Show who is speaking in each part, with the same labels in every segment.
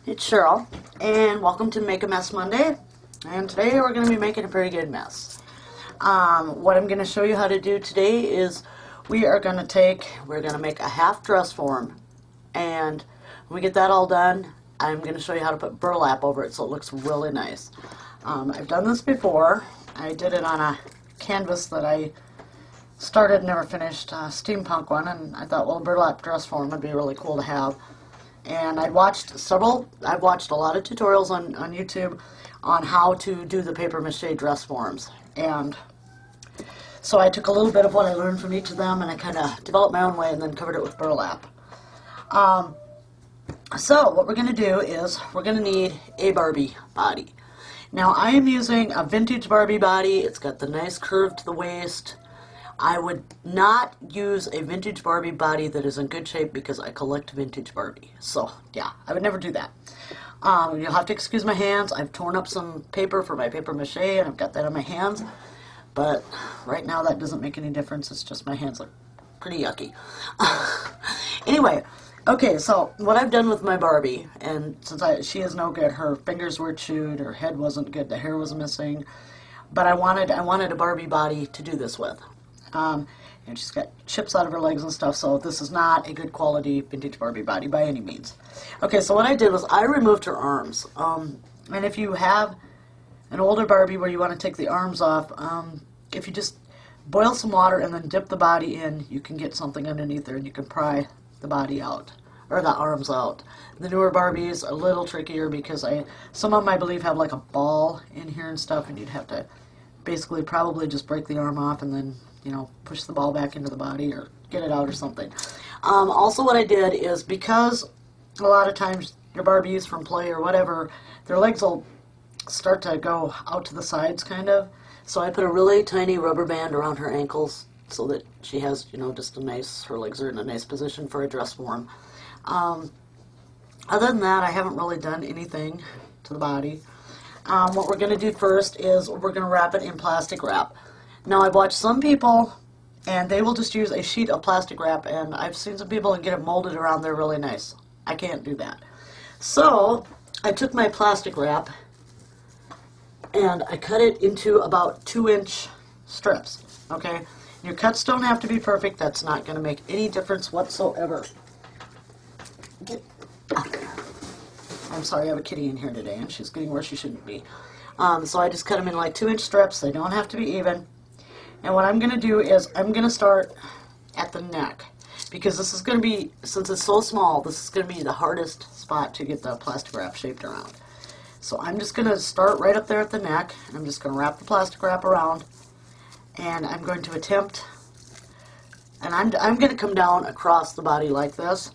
Speaker 1: It's Cheryl, and welcome to Make a Mess Monday. And today we're going to be making a pretty good mess. What I'm going to show you how to do today is we're going to make a half dress form, and when we get that all done, I'm going to show you how to put burlap over it so it looks really nice. I've done this before. I did it on a canvas that I started and never finished, a Steampunk one, and I thought, well, a burlap dress form would be really cool to have. And I've watched a lot of tutorials on YouTube on how to do the paper mache dress forms. And so I took a little bit of what I learned from each of them and I kind of developed my own way and then covered it with burlap. So what we're going to do is we're going to need a Barbie body. Now I am using a vintage Barbie body. It's got the nice curve to the waist. I would not use a vintage Barbie body that is in good shape because I collect vintage Barbie. So, yeah, I would never do that. You'll have to excuse my hands. I've torn up some paper for my paper mache, and I've got that on my hands. But right now, that doesn't make any difference. It's just my hands look pretty yucky. Anyway, okay, so what I've done with my Barbie, and since she is no good, her fingers were chewed, her head wasn't good, the hair was missing, but I wanted a Barbie body to do this with. And she's got chips out of her legs and stuff, so this is not a good quality vintage Barbie body by any means. Okay, so what I did was I removed her arms. And if you have an older Barbie where you want to take the arms off, if you just boil some water and then dip the body in, you can get something underneath there and you can pry the body out, or the arms out. The newer Barbies are a little trickier because some of them I believe have like a ball in here and stuff, and you'd have to basically probably just break the arm off and then, you know, push the ball back into the body or get it out or something. Also what I did is, because a lot of times your Barbies from play or whatever, their legs will start to go out to the sides kind of. So I put a really tiny rubber band around her ankles so that she has, you know, just her legs are in a nice position for a dress form. Other than that, I haven't really done anything to the body. What we're going to do first is we're going to wrap it in plastic wrap. Now, I've watched some people, and they will just use a sheet of plastic wrap, and I've seen some people get it molded around there really nice. I can't do that. So, I took my plastic wrap, and I cut it into about 2-inch strips, okay? Your cuts don't have to be perfect. That's not going to make any difference whatsoever. I'm sorry, I have a kitty in here today, and she's getting where she shouldn't be. So I just cut them in like 2-inch strips. They don't have to be even. And what I'm going to do is I'm going to start at the neck, because this is going to be, since it's so small, this is going to be the hardest spot to get the plastic wrap shaped around. So I'm just going to start right up there at the neck, and I'm just going to wrap the plastic wrap around, and I'm going to attempt, and I'm going to come down across the body like this.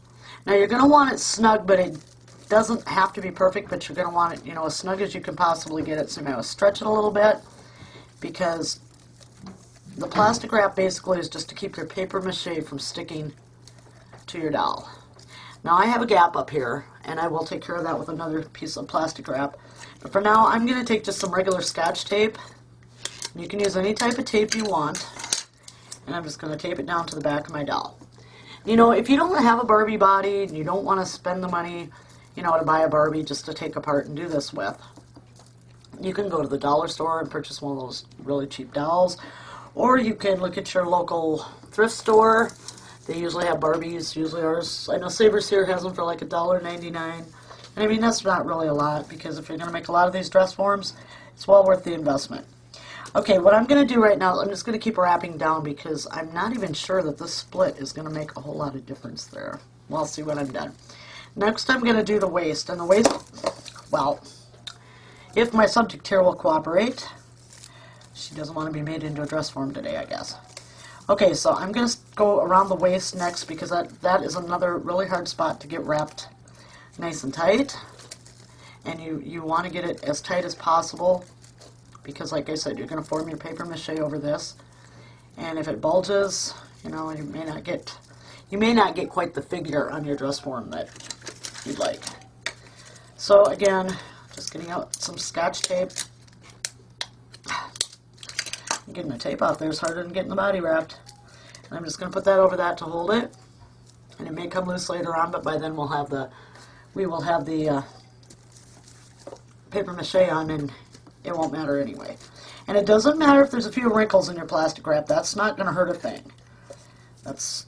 Speaker 1: Now you're going to want it snug, but it doesn't have to be perfect, but you're going to want it, you know, as snug as you can possibly get it. So I'm going to stretch it a little bit, because the plastic wrap basically is just to keep your paper mache from sticking to your doll. Now I have a gap up here, and I will take care of that with another piece of plastic wrap. But for now, I'm going to take just some regular Scotch tape. You can use any type of tape you want, and I'm just going to tape it down to the back of my doll. You know, if you don't have a Barbie body and you don't want to spend the money, you know, to buy a Barbie just to take apart and do this with, you can go to the dollar store and purchase one of those really cheap dolls. Or you can look at your local thrift store. They usually have Barbies. Usually ours, I know Savers here has them for like $1.99. And I mean, that's not really a lot, because if you're going to make a lot of these dress forms, it's well worth the investment. Okay, what I'm going to do right now, I'm just going to keep wrapping down, because I'm not even sure that this split is going to make a whole lot of difference there. Well, I'll see when I'm done. Next, I'm going to do the waist. And the waist, well, if my subject here will cooperate. She doesn't want to be made into a dress form today, I guess. Okay, so I'm going to go around the waist next, because that is another really hard spot to get wrapped nice and tight. And you want to get it as tight as possible, because like I said, you're going to form your paper mache over this. And if it bulges, you know, you may not get quite the figure on your dress form that you'd like. So again, just getting out some Scotch tape. Getting the tape off there is harder than getting the body wrapped. And I'm just going to put that over that to hold it. And it may come loose later on, but by then we will have the paper mache on and it won't matter anyway. And it doesn't matter if there's a few wrinkles in your plastic wrap. That's not going to hurt a thing. That's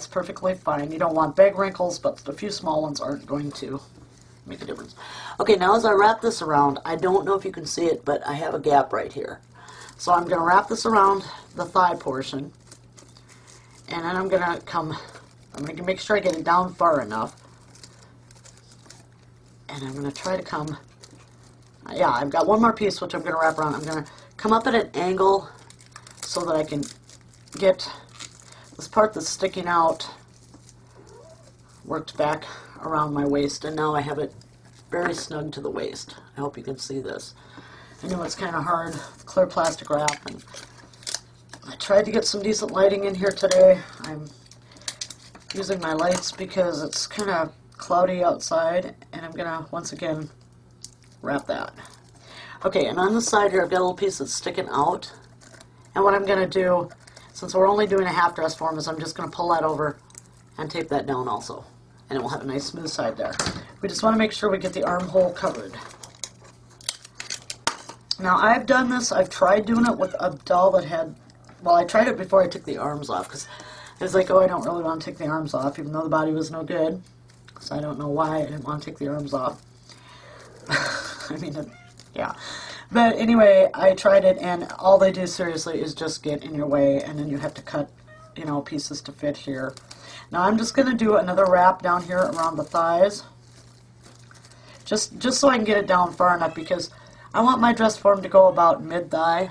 Speaker 1: perfectly fine. You don't want big wrinkles, but a few small ones aren't going to make a difference. Okay, now as I wrap this around, I don't know if you can see it, but I have a gap right here. So I'm going to wrap this around the thigh portion, and then I'm going to make sure I get it down far enough. And I'm going to try to come, yeah, I've got one more piece which I'm going to wrap around. I'm going to come up at an angle so that I can get this part that's sticking out worked back around my waist, and now I have it very snug to the waist. I hope you can see this. I know it's kind of hard with clear plastic wrap, and I tried to get some decent lighting in here today. I'm using my lights because it's kind of cloudy outside, and I'm going to once again wrap that. Okay, and on the side here I've got a little piece that's sticking out, and what I'm going to do, since we're only doing a half dress form, is I'm just going to pull that over and tape that down also, and it will have a nice smooth side there. We just want to make sure we get the armhole covered. Now I've done this, I've tried doing it with a doll that had, well, I tried it before I took the arms off, because I was like, oh, I don't really want to take the arms off, even though the body was no good. So I don't know why I didn't want to take the arms off. I mean, yeah. But anyway, I tried it, and all they do seriously is just get in your way, and then you have to cut, you know, pieces to fit here. Now I'm just going to do another wrap down here around the thighs, just so I can get it down far enough, because I want my dress form to go about mid-thigh.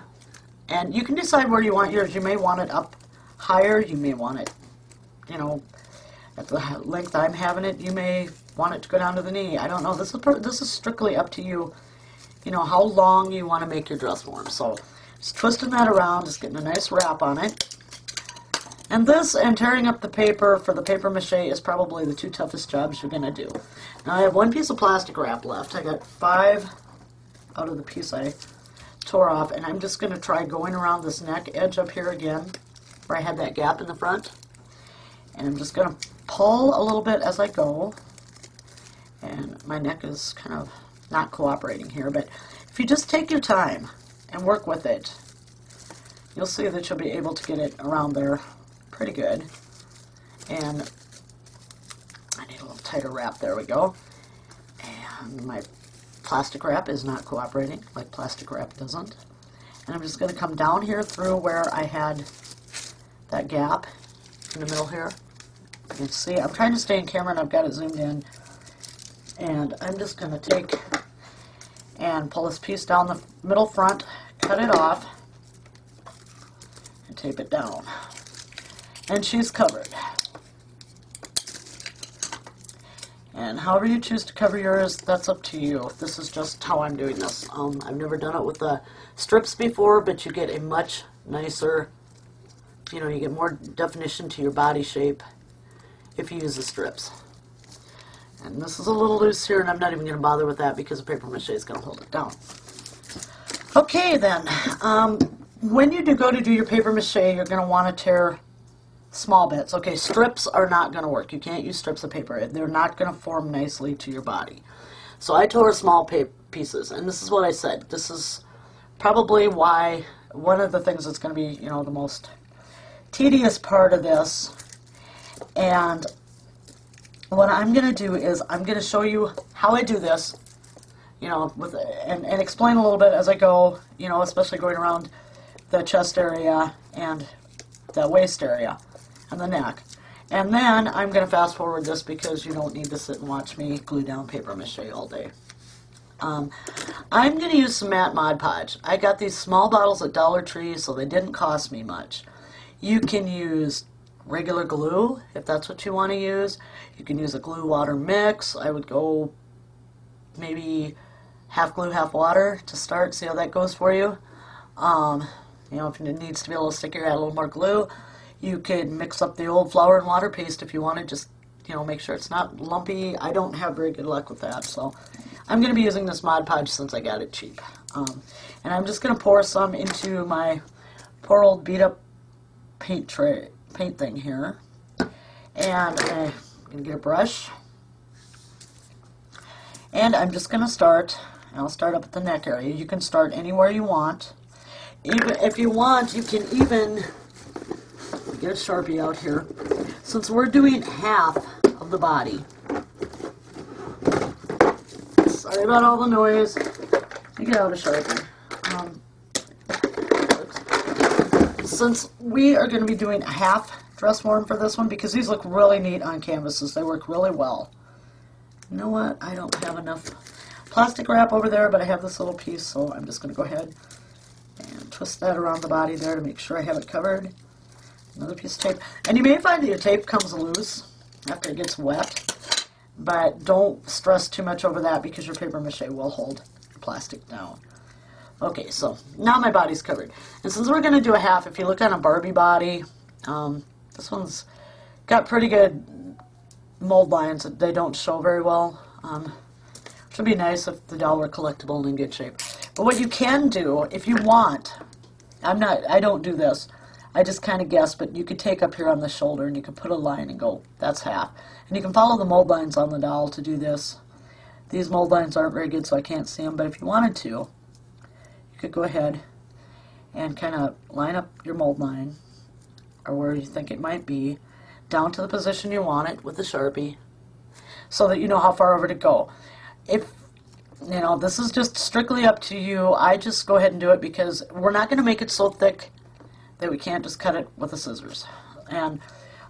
Speaker 1: And you can decide where you want yours. You may want it up higher, you may want it, you know, at the length I'm having it. You may want it to go down to the knee. I don't know. This is strictly up to you. You know how long you want to make your dress form. So just twisting that around, just getting a nice wrap on it. And this and tearing up the paper for the paper mache is probably the two toughest jobs you're going to do. Now I have one piece of plastic wrap left. I got 5 out of the piece I tore off, and I'm just going to try going around this neck edge up here again where I had that gap in the front. And I'm just going to pull a little bit as I go. And my neck is kind of not cooperating here, but if you just take your time and work with it, you'll see that you'll be able to get it around there pretty good. And I need a little tighter wrap. There we go. And my plastic wrap is not cooperating like plastic wrap doesn't. And I'm just going to come down here through where I had that gap in the middle here. You can see I'm trying to stay in camera and I've got it zoomed in. And I'm just going to take and pull this piece down the middle front, cut it off, and tape it down. And she's covered. And however you choose to cover yours, that's up to you. This is just how I'm doing this. I've never done it with the strips before, but you get a much nicer, you know, you get more definition to your body shape if you use the strips. And this is a little loose here, and I'm not even going to bother with that because the paper mache is going to hold it down. Okay, then. When you go to do your paper mache, you're going to want to tear small bits. Okay, strips are not going to work. You can't use strips of paper. They're not going to form nicely to your body. So I tore small pieces, and this is what I said. This is probably why one of the things that's going to be, you know, the most tedious part of this. And what I'm going to do is I'm going to show you how I do this, you know, and explain a little bit as I go, you know, especially going around the chest area and the waist area and the neck. And then I'm going to fast forward this because you don't need to sit and watch me glue down paper mache all day. I'm going to use some matte Mod Podge. I got these small bottles at Dollar Tree, so they didn't cost me much. You can use regular glue if that's what you want to use. You can use a glue water mix. I would go maybe half glue, half water to start, see how that goes for you. You know, if it needs to be a little stickier, add a little more glue. You could mix up the old flour and water paste if you want to, just, you know, make sure it's not lumpy. I don't have very good luck with that, so I'm going to be using this Mod Podge since I got it cheap. And I'm just going to pour some into my poor old beat up paint thing here. And I'm going to get a brush. And I'm just going to start, And I'll start up at the neck area. You can start anywhere you want. Even if you want, you can even get a Sharpie out here. Since we're doing half of the body. Sorry about all the noise. Let me get out a Sharpie. Since we are going to be doing a half dress form for this one, because these look really neat on canvases. They work really well. You know what? I don't have enough plastic wrap over there, but I have this little piece, so I'm just going to go ahead and twist that around the body there to make sure I have it covered. Another piece of tape. And you may find that your tape comes loose after it gets wet, but don't stress too much over that because your paper mache will hold your plastic down. Okay, so now my body's covered. And since we're going to do a half, if you look on a Barbie body, this one's got pretty good mold lines. They don't show very well. Which would be nice if the doll were collectible and in good shape. But what you can do, if you want, I don't do this. I just kind of guess, but you could take up here on the shoulder and you could put a line and go, that's half. And you can follow the mold lines on the doll to do this. These mold lines aren't very good, so I can't see them, but if you wanted to, you could go ahead and kind of line up your mold line, or where you think it might be, down to the position you want it with the Sharpie, so that you know how far over to go. If, you know, this is just strictly up to you. I just go ahead and do it because we're not going to make it so thick that we can't just cut it with the scissors. And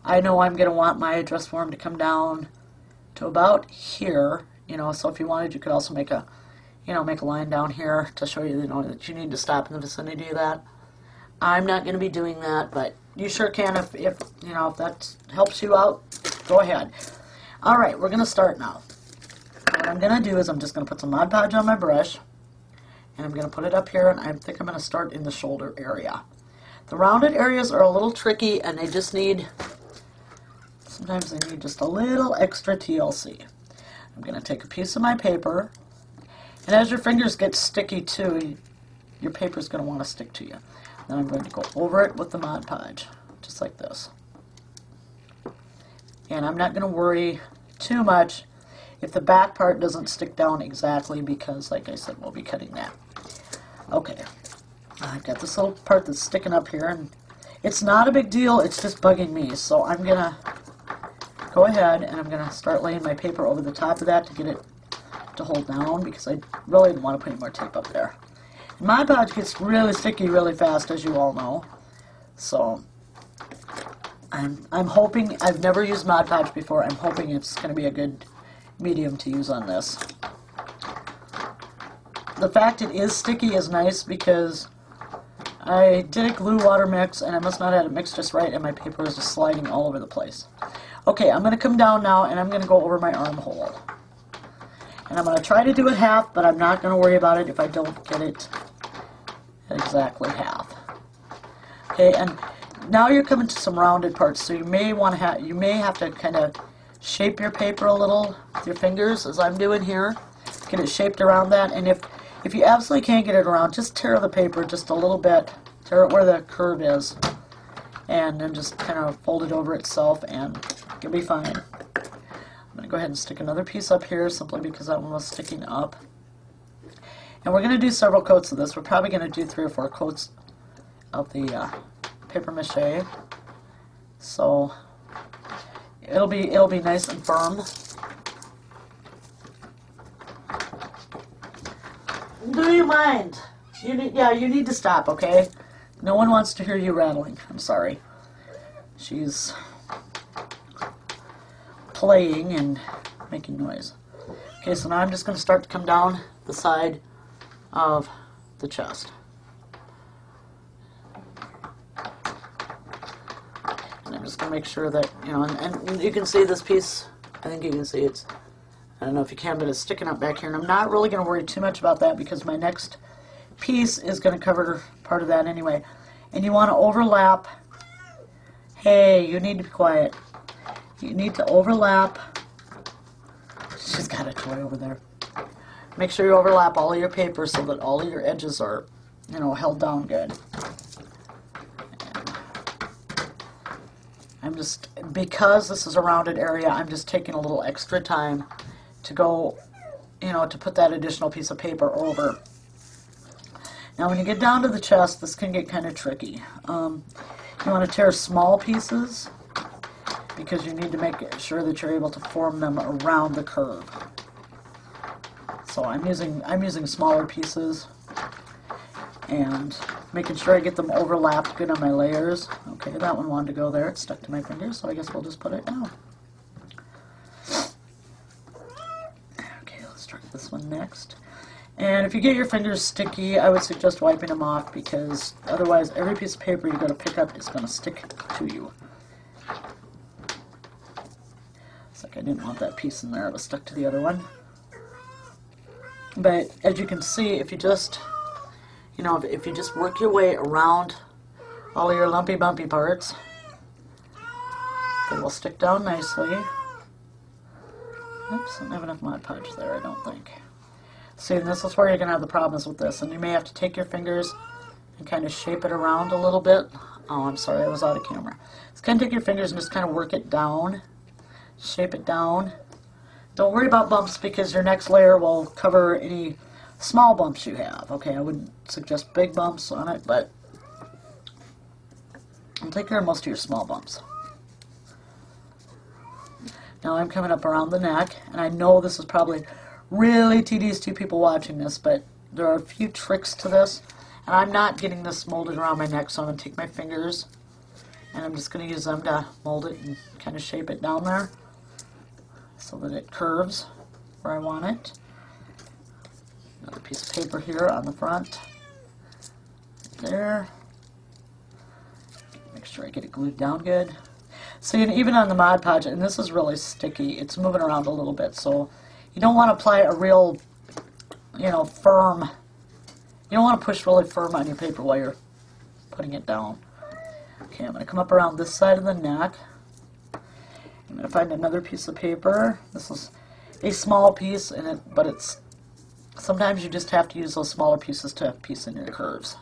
Speaker 1: I know I'm going to want my dress form to come down to about here, you know, so if you wanted, you could also make a, you know, make a line down here to show you, you know, that you need to stop in the vicinity of that. I'm not going to be doing that, but you sure can if you know, if that helps you out, go ahead. All right, we're going to start now. What I'm going to do is I'm just going to put some Mod Podge on my brush, and I'm going to put it up here, and I think I'm going to start in the shoulder area. The rounded areas are a little tricky, and they just need, sometimes they need just a little extra TLC. I'm going to take a piece of my paper, and as your fingers get sticky too, your paper is going to want to stick to you. Then I'm going to go over it with the Mod Podge, just like this. And I'm not going to worry too much if the back part doesn't stick down exactly, because, like I said, we'll be cutting that. Okay, I've got this little part that's sticking up here, and it's not a big deal, it's just bugging me. So I'm going to go ahead and I'm going to start laying my paper over the top of that to get it to hold down, because I really didn't want to put any more tape up there. And Mod Podge gets really sticky really fast, as you all know. So I'm hoping, I've never used Mod Podge before, I'm hoping it's going to be a good medium to use on this. The fact it is sticky is nice, because I did a glue water mix and I must not have it mixed just right, and my paper is just sliding all over the place. Okay, I'm going to come down now and I'm going to go over my armhole. And I'm going to try to do it half, but I'm not going to worry about it if I don't get it exactly half. Okay, and now you're coming to some rounded parts, so you may want to have to kind of shape your paper a little with your fingers, as I'm doing here. Get it shaped around that, and if you absolutely can't get it around, just tear the paper just a little bit, tear it where the curve is, and then just kind of fold it over itself, and you'll be fine. I'm going to go ahead and stick another piece up here, simply because that one was sticking up. And we're going to do several coats of this. We're probably going to do 3 or 4 coats of the paper mache. So it'll be nice and firm. Do you mind? You need to stop, okay? No one wants to hear you rattling. I'm sorry. She's playing and making noise. Okay, so now I'm just going to start to come down the side of the chest. And I'm just going to make sure that, you know, and you can see this piece, I think you can see it's, I don't know if you can, but it's sticking up back here, and I'm not really going to worry too much about that because my next piece is going to cover part of that anyway. And you want to overlap. Hey, you need to be quiet. You need to overlap. She's got a toy over there. Make sure you overlap all of your paper so that all of your edges are, you know, held down good. And I'm just, because this is a rounded area, I'm just taking a little extra time to go to put that additional piece of paper over. Now when you get down to the chest, this can get kind of tricky. You want to tear small pieces because you need to make sure that you're able to form them around the curve. So I'm using smaller pieces and making sure I get them overlapped good on my layers. Okay, that one wanted to go there. It's stuck to my fingers, so I guess we'll just put it down. Okay, let's try this one next. And if you get your fingers sticky, I would suggest wiping them off because otherwise every piece of paper you go to pick up is going to stick to you. It's like I didn't want that piece in there. It was stuck to the other one. But as you can see, if you just, if you just work your way around all of your lumpy bumpy parts, they will stick down nicely. Oops, I don't have enough Mod Podge there, I don't think. See, and this is where you're going to have the problems with this, and you may have to take your fingers and kind of shape it around a little bit. Oh, I'm sorry, I was out of camera. Just kind of take your fingers and just kind of work it down, shape it down. Don't worry about bumps because your next layer will cover any small bumps you have. Okay, I wouldn't suggest big bumps on it, but I'll take care of most of your small bumps. Now I'm coming up around the neck, and I know this is probably really tedious to people watching this, but there are a few tricks to this, and I'm not getting this molded around my neck, so I'm going to take my fingers, and I'm just going to use them to mold it and kind of shape it down there, so that it curves where I want it. Another piece of paper here on the front. Right there. Make sure I get it glued down good. See, and even on the Mod Podge, and this is really sticky, it's moving around a little bit, so you don't want to apply a real, firm, you don't want to push really firm on your paper while you're putting it down. Okay, I'm going to come up around this side of the neck. I'm going to find another piece of paper. This is a small piece, but it's sometimes you just have to use those smaller pieces to piece in your curves.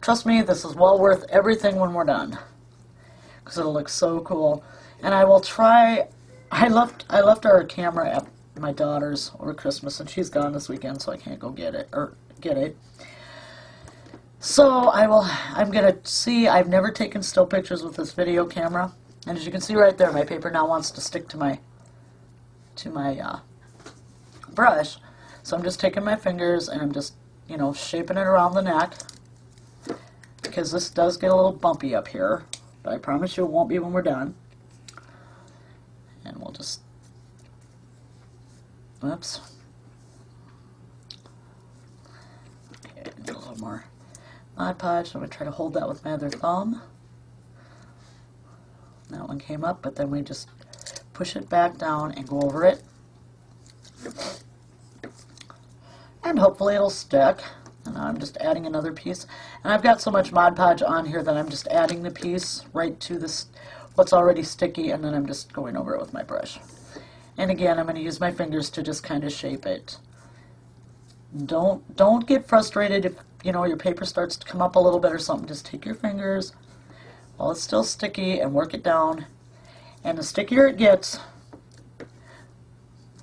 Speaker 1: Trust me, this is well worth everything when we're done because it'll look so cool. And I will try. I left our camera at my daughter's over Christmas, and she's gone this weekend, so I can't go get it. So I'm gonna see. I've never taken still pictures with this video camera. And as you can see right there, my paper now wants to stick to my brush. So I'm just taking my fingers and I'm just, shaping it around the neck. Because this does get a little bumpy up here. But I promise you it won't be when we're done. And we'll just, whoops. Okay, a little more Mod Podge. I'm going to try to hold that with my other thumb. That one came up, but then we just push it back down and go over it. And hopefully it'll stick. And now I'm just adding another piece. And I've got so much Mod Podge on here that I'm just adding the piece right to this, what's already sticky, and then I'm just going over it with my brush. And again, I'm going to use my fingers to just kind of shape it. Don't get frustrated if, your paper starts to come up a little bit or something. Just take your fingers while it's still sticky and work it down. And the stickier it gets,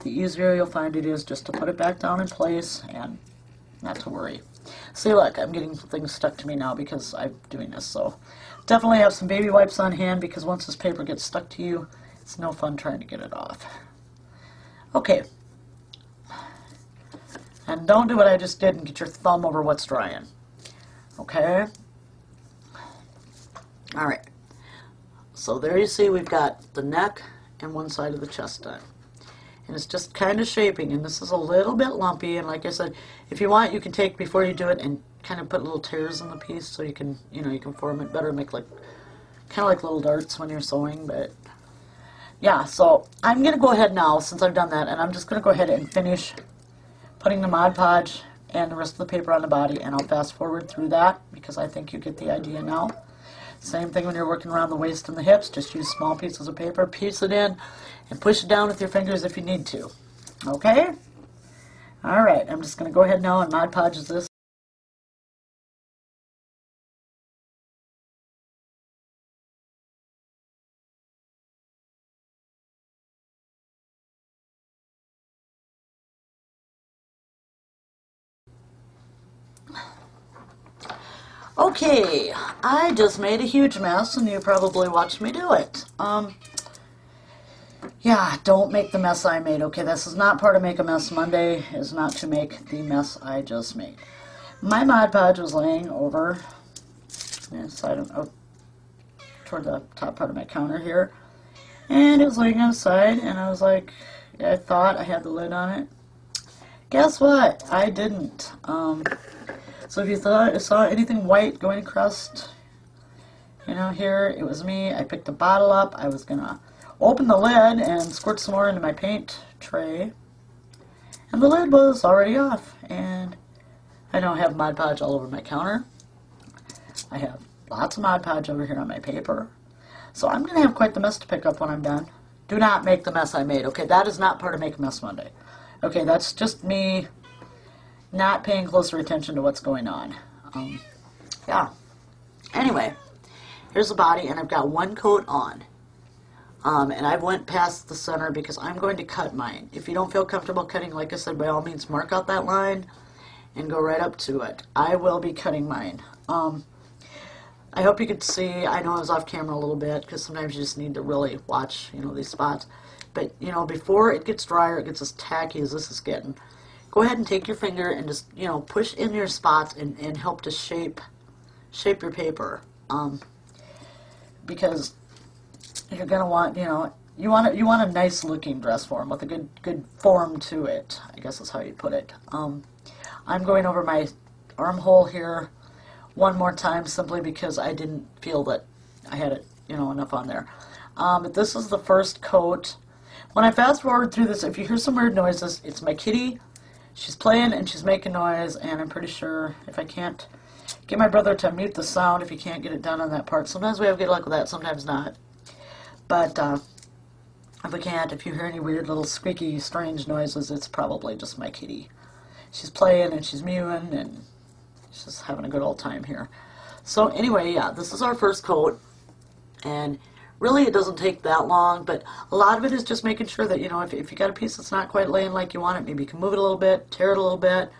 Speaker 1: the easier you'll find it is just to put it back down in place and not to worry. See, look, I'm getting things stuck to me now because I'm doing this. So definitely have some baby wipes on hand because once this paper gets stuck to you, it's no fun trying to get it off. Okay. And don't do what I just did and get your thumb over what's drying. Okay? Alright, so there you see we've got the neck and one side of the chest done. And it's just kind of shaping, and this is a little bit lumpy, and like I said, if you want, you can take before you do it and kind of put little tears in the piece so you can, you can form it better, make like, kind of like little darts when you're sewing, but yeah, so I'm going to go ahead now, since I've done that, and I'm just going to go ahead and finish putting the Mod Podge and the rest of the paper on the body, and I'll fast forward through that because I think you get the idea now. Same thing when you're working around the waist and the hips. Just use small pieces of paper, piece it in, and push it down with your fingers if you need to. Okay? Alright, I'm just going to go ahead now and Mod Podge this. Okay, I just made a huge mess, and you probably watched me do it. Yeah, don't make the mess I made. Okay, this is not part of Make a Mess Monday, is not to make the mess I just made. My Mod Podge was laying over inside of, toward the top part of my counter here, and it was laying on the side, and I was like, I thought I had the lid on it. Guess what? I didn't. So if you saw anything white going across, you know, here, it was me. I picked a bottle up. I was gonna open the lid and squirt some more into my paint tray, and the lid was already off. And I don't have Mod Podge all over my counter. I have lots of Mod Podge over here on my paper. So I'm gonna have quite the mess to pick up when I'm done. Do not make the mess I made. Okay, that is not part of Make a Mess Monday. Okay, that's just me not paying closer attention to what's going on. Yeah. Anyway, here's the body, and I've got one coat on. And I went past the center because I'm going to cut mine. If you don't feel comfortable cutting, like I said, by all means, mark out that line and go right up to it. I will be cutting mine. I hope you could see. I know I was off camera a little bit because sometimes you just need to really watch, you know, these spots. But, you know, before it gets drier, it gets as tacky as this is getting, go ahead and take your finger and just, you know, push in your spots and help to shape your paper. Because you're going to want, you know, you want a nice looking dress form with a good form to it, I guess is how you put it. I'm going over my armhole here one more time simply because I didn't feel that I had it, you know, enough on there. But this is the first coat. When I fast forward through this, if you hear some weird noises, it's my kitty. She's playing and she's making noise, and I'm pretty sure if I can't get my brother to mute the sound, if he can't get it done on that part. Sometimes we have good luck with that, sometimes not. But if we can't, if you hear any weird little squeaky, strange noises, it's probably just my kitty. She's playing and she's mewing and she's just having a good old time here. So anyway, yeah, this is our first coat, and really it doesn't take that long, but a lot of it is just making sure that, you know, if you got a piece that's not quite laying like you want it, maybe you can move it a little bit, tear it a little bit,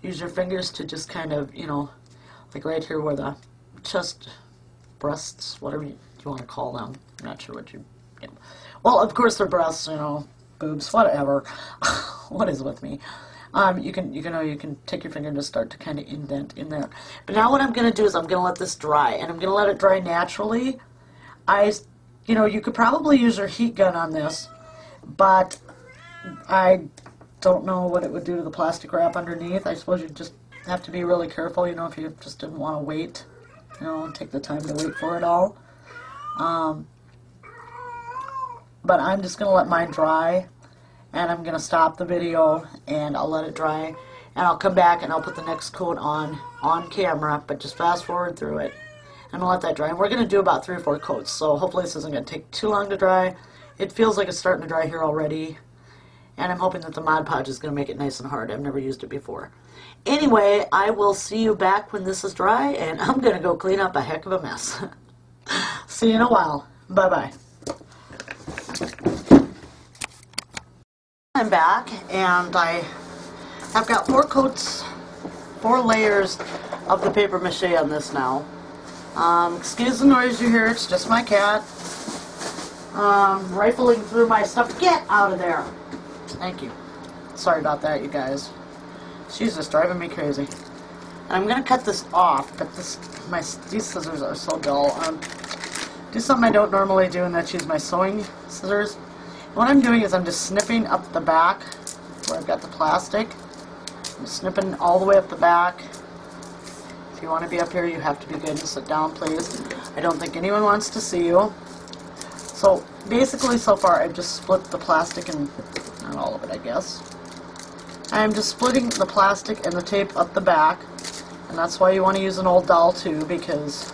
Speaker 1: use your fingers to just kind of, you know, like right here where the chest, breasts, whatever you want to call them. I'm not sure what you know. Well, of course they're breasts, you know, boobs, whatever. What is with me? You can take your finger and just start to kind of indent in there. But now what I'm going to do is I'm going to let this dry, and I'm going to let it dry naturally. You know, you could probably use your heat gun on this, but I don't know what it would do to the plastic wrap underneath. I suppose you just have to be really careful, you know, if you just didn't want to wait, you know, and take the time to wait for it all. But I'm just going to let mine dry, and I'm going to stop the video, and I'll let it dry, and I'll come back and I'll put the next coat on camera, but just fast forward through it. I'm going to let that dry, and we're going to do about 3 or 4 coats, so hopefully this isn't going to take too long to dry. It feels like it's starting to dry here already, and I'm hoping that the Mod Podge is going to make it nice and hard. I've never used it before. Anyway, I will see you back when this is dry, and I'm going to go clean up a heck of a mess. See you in a while. Bye-bye. I'm back, and I've got 4 coats, 4 layers of the paper mache on this now. Excuse the noise you hear, it's just my cat rifling through my stuff. Get out of there! Thank you. Sorry about that, you guys. She's just driving me crazy. And I'm going to cut this off, but these scissors are so dull. Do something I don't normally do, and that's use my sewing scissors. What I'm doing is I'm just snipping up the back where I've got the plastic. I'm snipping all the way up the back. If you want to be up here, you have to be good and sit down, please. I don't think anyone wants to see you. So basically, so far, I've just split the plastic, and not all of it, I guess. I'm just splitting the plastic and the tape up the back, and that's why you want to use an old dowel too, because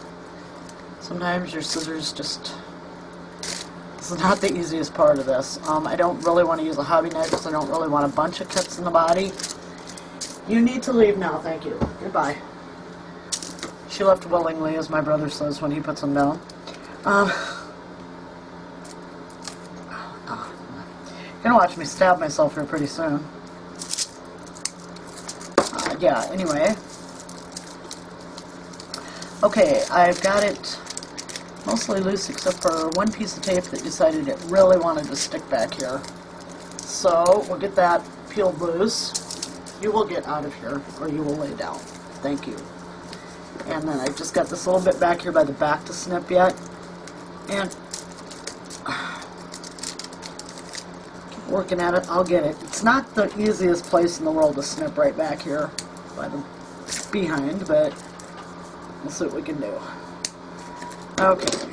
Speaker 1: sometimes your scissors just... This is not the easiest part of this. I don't really want to use a hobby knife because I don't really want a bunch of cuts in the body. You need to leave now, thank you. Goodbye. She left willingly, as my brother says when he puts them down. You're gonna watch me stab myself here pretty soon. Yeah, anyway. Okay, I've got it mostly loose except for one piece of tape that decided it really wanted to stick back here. So we'll get that peeled loose. You will get out of here or you will lay down. Thank you. And then I've just got this little bit back here by the back to snip yet. And keep working at it. I'll get it. It's not the easiest place in the world to snip right back here by the behind, but we'll see what we can do. Okay.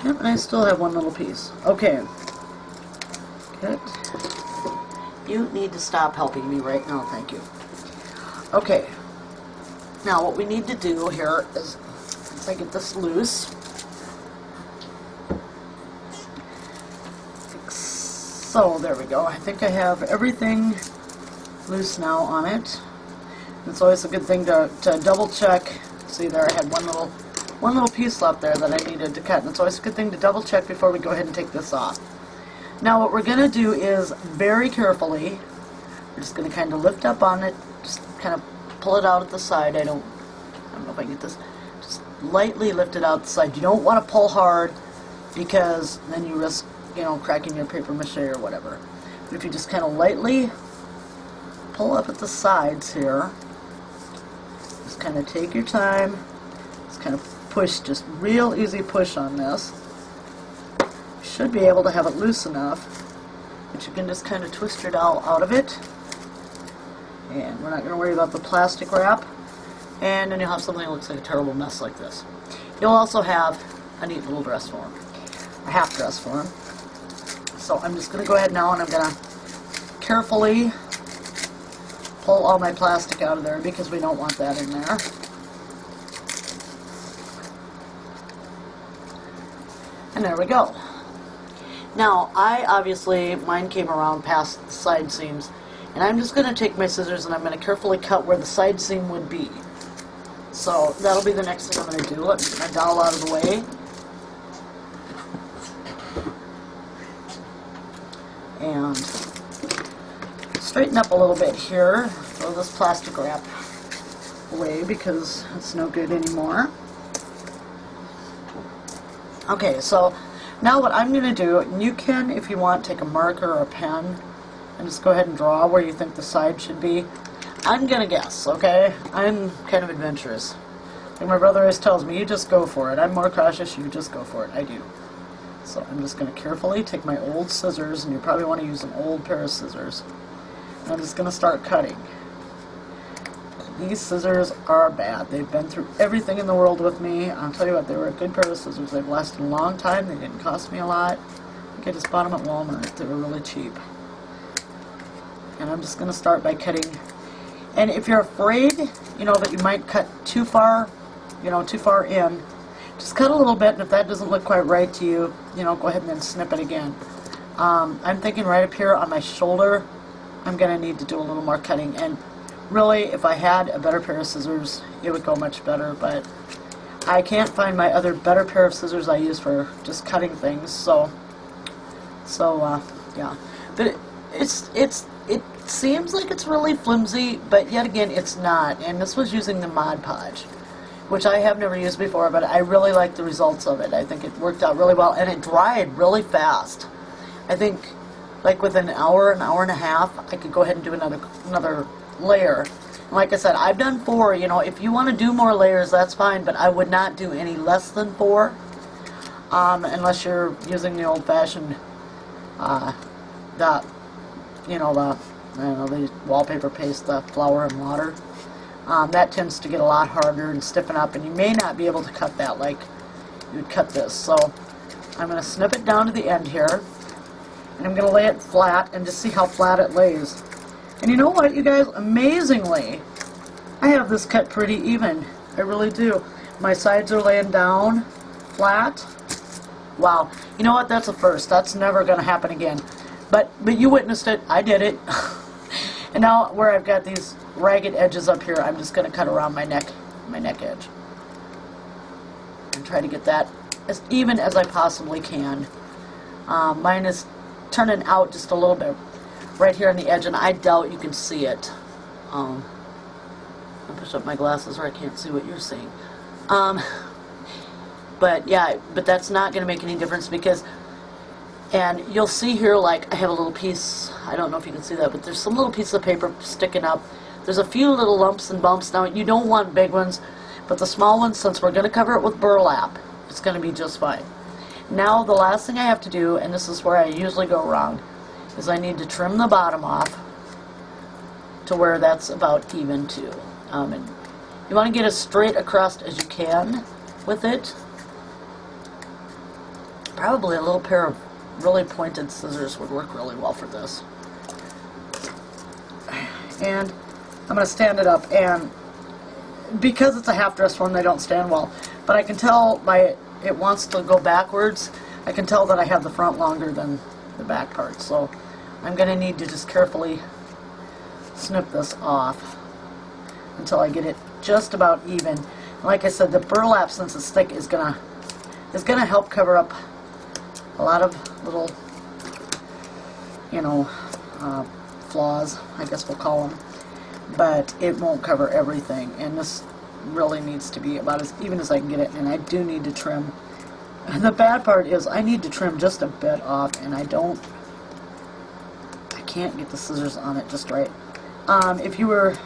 Speaker 1: Yep, and I still have one little piece. Okay. Good. You need to stop helping me right now, thank you. Okay. Now what we need to do here is, once I get this loose, so there we go. I think I have everything loose now on it. It's always a good thing to double check. See there, I had one little piece left there that I needed to cut, and it's always a good thing to double check before we go ahead and take this off. Now what we're going to do is very carefully, we're just going to kind of lift up on it, just kind of pull it out at the side. I don't know if I can get this. Just lightly lift it out the side. You don't want to pull hard because then you risk, you know, cracking your paper mache or whatever. But if you just kind of lightly pull up at the sides here, just kind of take your time, just kind of push, just real easy push on this. You should be able to have it loose enough that you can just kind of twist your dowel out of it. And we're not going to worry about the plastic wrap. And then you'll have something that looks like a terrible mess like this. You'll also have a neat little dress form, a half dress form. So I'm just going to go ahead now and I'm going to carefully pull all my plastic out of there because we don't want that in there. And there we go. Now, mine came around past the side seams, and I'm just going to take my scissors and I'm going to carefully cut where the side seam would be. So that'll be the next thing I'm going to do. Let me get my dowel out of the way. And straighten up a little bit here. Throw this plastic wrap away because it's no good anymore. Okay, so now what I'm going to do, and you can, if you want, take a marker or a pen and just go ahead and draw where you think the side should be. I'm going to guess, okay? I'm kind of adventurous. Like my brother always tells me, you just go for it. I'm more cautious, you just go for it. I do. So I'm just going to carefully take my old scissors, and you probably want to use an old pair of scissors. And I'm just going to start cutting. These scissors are bad. They've been through everything in the world with me. I'll tell you what, they were a good pair of scissors. They've lasted a long time. They didn't cost me a lot. I think I just bought them at Walmart. They were really cheap. And I'm just going to start by cutting. And if you're afraid, you know, that you might cut too far, you know, too far in, just cut a little bit, and if that doesn't look quite right to you, you know, go ahead and then snip it again. I'm thinking right up here on my shoulder, I'm going to need to do a little more cutting. And really, if I had a better pair of scissors, it would go much better, but I can't find my other better pair of scissors I use for just cutting things, so yeah. But it seems like it's really flimsy, but yet again, it's not. And this was using the Mod Podge, which I have never used before, but I really like the results of it. I think it worked out really well, and it dried really fast. I think, like within an hour and a half, I could go ahead and do another layer. And like I said, I've done 4. You know, if you want to do more layers, that's fine, but I would not do any less than 4, unless you're using the old-fashioned, the wallpaper paste, the flour and water. That tends to get a lot harder and stiffen up, and you may not be able to cut that like you would cut this. So I'm going to snip it down to the end here, and I'm going to lay it flat and just see how flat it lays. And you know what, you guys? Amazingly, I have this cut pretty even. I really do. My sides are laying down flat. Wow. You know what? That's a first. That's never going to happen again. But you witnessed it. I did it. And now where I've got these ragged edges up here, I'm just going to cut around my neck edge. And try to get that as even as I possibly can. Mine is turning out just a little bit right here on the edge, and I doubt you can see it. I'll put push up my glasses or I can't see what you're seeing. But yeah, but that's not going to make any difference because, and you'll see here, like, I have a little piece, I don't know if you can see that, but there's some little piece of paper sticking up. There's a few little lumps and bumps. Now, you don't want big ones, but the small ones, since we're going to cover it with burlap, it's going to be just fine. Now, the last thing I have to do, and this is where I usually go wrong, is I need to trim the bottom off to where that's about even too. And you want to get as straight across as you can with it. Probably a little pair of really pointed scissors would work really well for this. And I'm going to stand it up, and because it's a half dress form, they don't stand well. But I can tell by it wants to go backwards. I can tell that I have the front longer than the back part. So I'm going to need to just carefully snip this off until I get it just about even. Like I said, the burlap, since it's thick, is gonna help cover up a lot of little, you know, flaws, I guess we'll call them. But it won't cover everything, and this really needs to be about as even as I can get it. And I do need to trim. And the bad part is I need to trim just a bit off, and I can't get the scissors on it just right. If you were,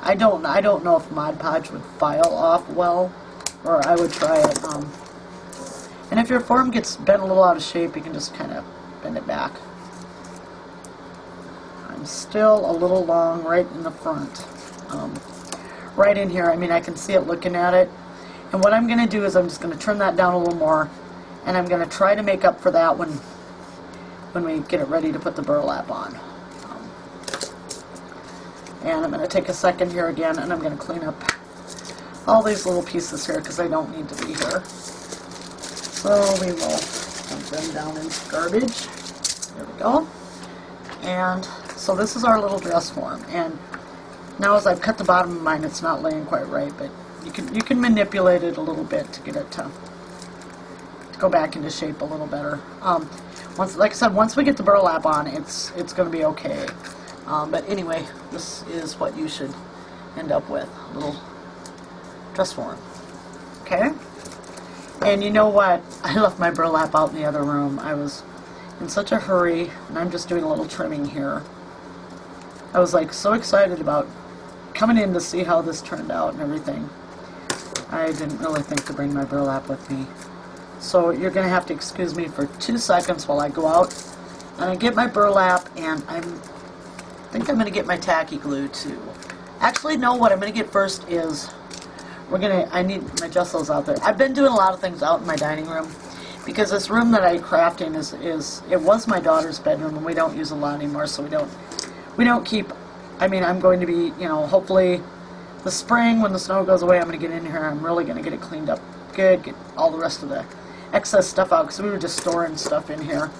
Speaker 1: I don't know if Mod Podge would file off well, or I would try it. And if your form gets bent a little out of shape, you can just kind of bend it back. I'm still a little long right in the front, right in here. I mean, I can see it looking at it. And what I'm going to do is I'm just going to trim that down a little more, and I'm going to try to make up for that when we get it ready to put the burlap on. And I'm going to take a second here again, and I'm going to clean up all these little pieces here because they don't need to be here. So we will dump them down into garbage. There we go. And so this is our little dress form. And now as I've cut the bottom of mine, it's not laying quite right, but you can manipulate it a little bit to get it to go back into shape a little better. Like I said, once we get the burlap on, it's going to be okay. But anyway, this is what you should end up with, a little dress form. Okay? And you know what? I left my burlap out in the other room. I was in such a hurry, and I'm just doing a little trimming here. I was like so excited about coming in to see how this turned out and everything. I didn't really think to bring my burlap with me. So you're going to have to excuse me for 2 seconds while I go out and I get my burlap, and I think I'm going to get my tacky glue too. Actually, no, what I'm going to get first is I need my gesso's out there. I've been doing a lot of things out in my dining room because this room that I craft in it was my daughter's bedroom, and we don't use a lot anymore, so we don't keep, I mean, I'm going to be, you know, hopefully the spring when the snow goes away, I'm going to get in here, I'm really going to get it cleaned up good, get all the rest of the excess stuff out, because we were just storing stuff in here.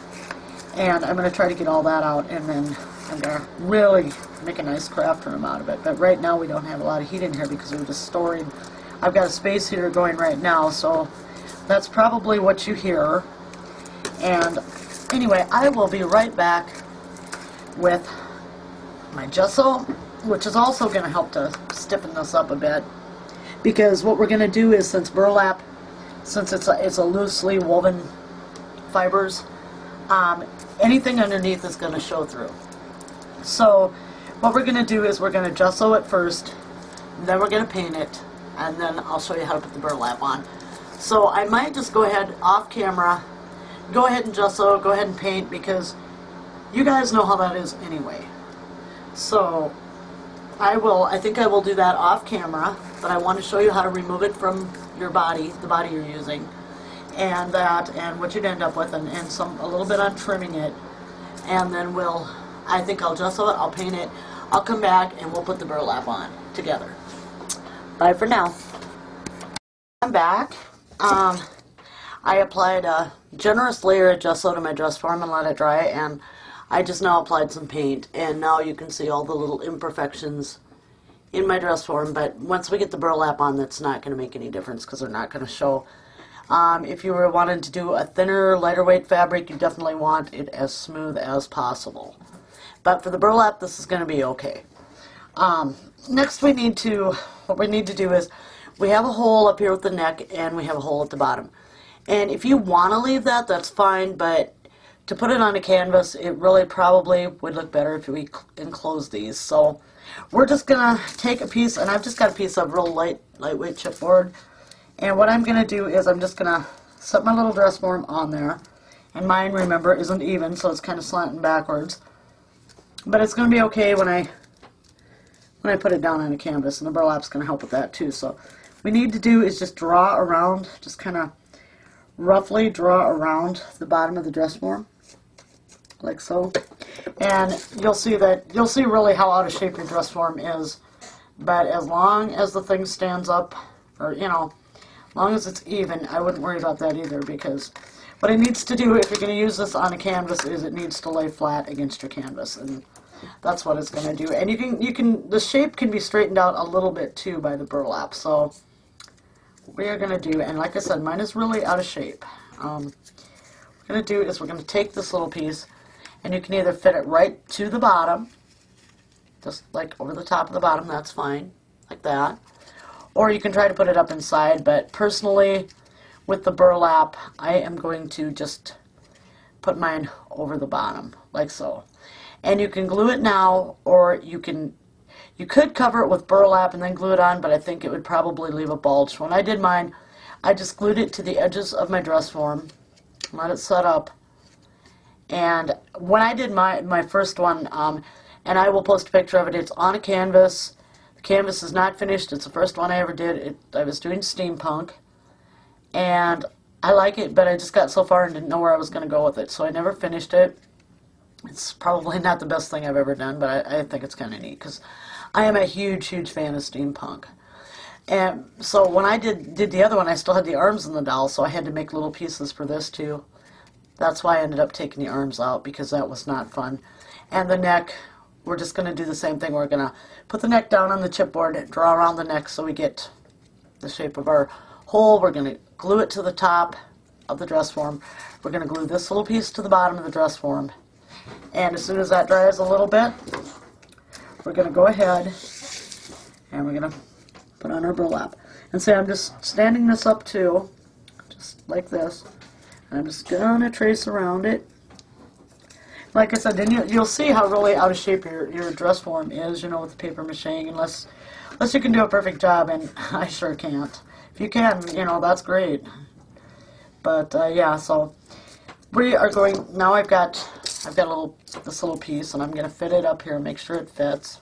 Speaker 1: And I'm going to try to get all that out, and then I'm going to really make a nice craft room out of it. But right now we don't have a lot of heat in here because we're just storing. I've got a space heater going right now, so that's probably what you hear. And anyway, I will be right back with my gesso, which is also going to help to stiffen this up a bit. Because what we're going to do is, since burlap, since it's a loosely woven fibers, anything underneath is going to show through. So what we're going to do is we're going to gesso it first, then we're going to paint it, and then I'll show you how to put the burlap on. So I might just go ahead off camera, go ahead and gesso, go ahead and paint, because you guys know how that is anyway. So I think I will do that off camera, but I want to show you how to remove it from your body, the body you're using, and what you'd end up with, and a little bit on trimming it, and then I think I'll gesso it, I'll paint it, I'll come back, and we'll put the burlap on together. Bye for now. I'm back. I applied a generous layer of gesso to my dress form and let it dry, and I just now applied some paint, and now you can see all the little imperfections in my dress form. But once we get the burlap on, that's not going to make any difference because they're not going to show. If you were wanting to do a thinner, lighter weight fabric, you definitely want it as smooth as possible. But for the burlap, this is going to be okay. Next we need to what we need to do is, we have a hole up here with the neck, and we have a hole at the bottom. And if you want to leave that, that's fine, but to put it on a canvas, it really probably would look better if we enclose these. So we're just going to take a piece, and I've just got a piece of real lightweight chipboard. And what I'm going to do is I'm just going to set my little dress form on there. And mine, remember, isn't even, so it's kind of slanting backwards. But it's going to be okay when I put it down on a canvas, and the burlap's going to help with that too. So what we need to do is just draw around, just kind of roughly draw around the bottom of the dress form, like so. And you'll see really how out of shape your dress form is. But as long as the thing stands up, or as long as it's even, I wouldn't worry about that either, because what it needs to do, if you're going to use this on a canvas, is it needs to lay flat against your canvas, and that's what it's going to do. And the shape can be straightened out a little bit too by the burlap. So what we are going to do, and like I said, mine is really out of shape. What we're going to do is we're going to take this little piece, and you can either fit it right to the bottom, just like over the top of the bottom, that's fine, like that. Or you can try to put it up inside, but personally, with the burlap, I am going to just put mine over the bottom, like so. And you can glue it now, or you could cover it with burlap and then glue it on, but I think it would probably leave a bulge. When I did mine, I just glued it to the edges of my dress form, let it set up. And when I did my first one, and I will post a picture of it, it's on a canvas. The canvas is not finished. It's the first one I ever did. I was doing Steampunk, and I like it, but I just got so far and didn't know where I was going to go with it, so I never finished it. It's probably not the best thing I've ever done, but I think it's kind of neat, because I am a huge, huge fan of Steampunk. And so when I did the other one, I still had the arms in the doll, so I had to make little pieces for this too. That's why I ended up taking the arms out, because that was not fun. And the neck, we're just going to do the same thing. We're going to put the neck down on the chipboard, draw around the neck so we get the shape of our hole. We're going to glue it to the top of the dress form. We're going to glue this little piece to the bottom of the dress form. And as soon as that dries a little bit, we're going to go ahead and we're going to put on our burlap. And see, I'm just standing this up too, just like this. And I'm just going to trace around it. Like I said, then you'll see how really out of shape your dress form is, with the paper macheing, unless you can do a perfect job, and I sure can't. If you can, that's great. But yeah, so we are going, now I've got this little piece, and I'm going to fit it up here, make sure it fits.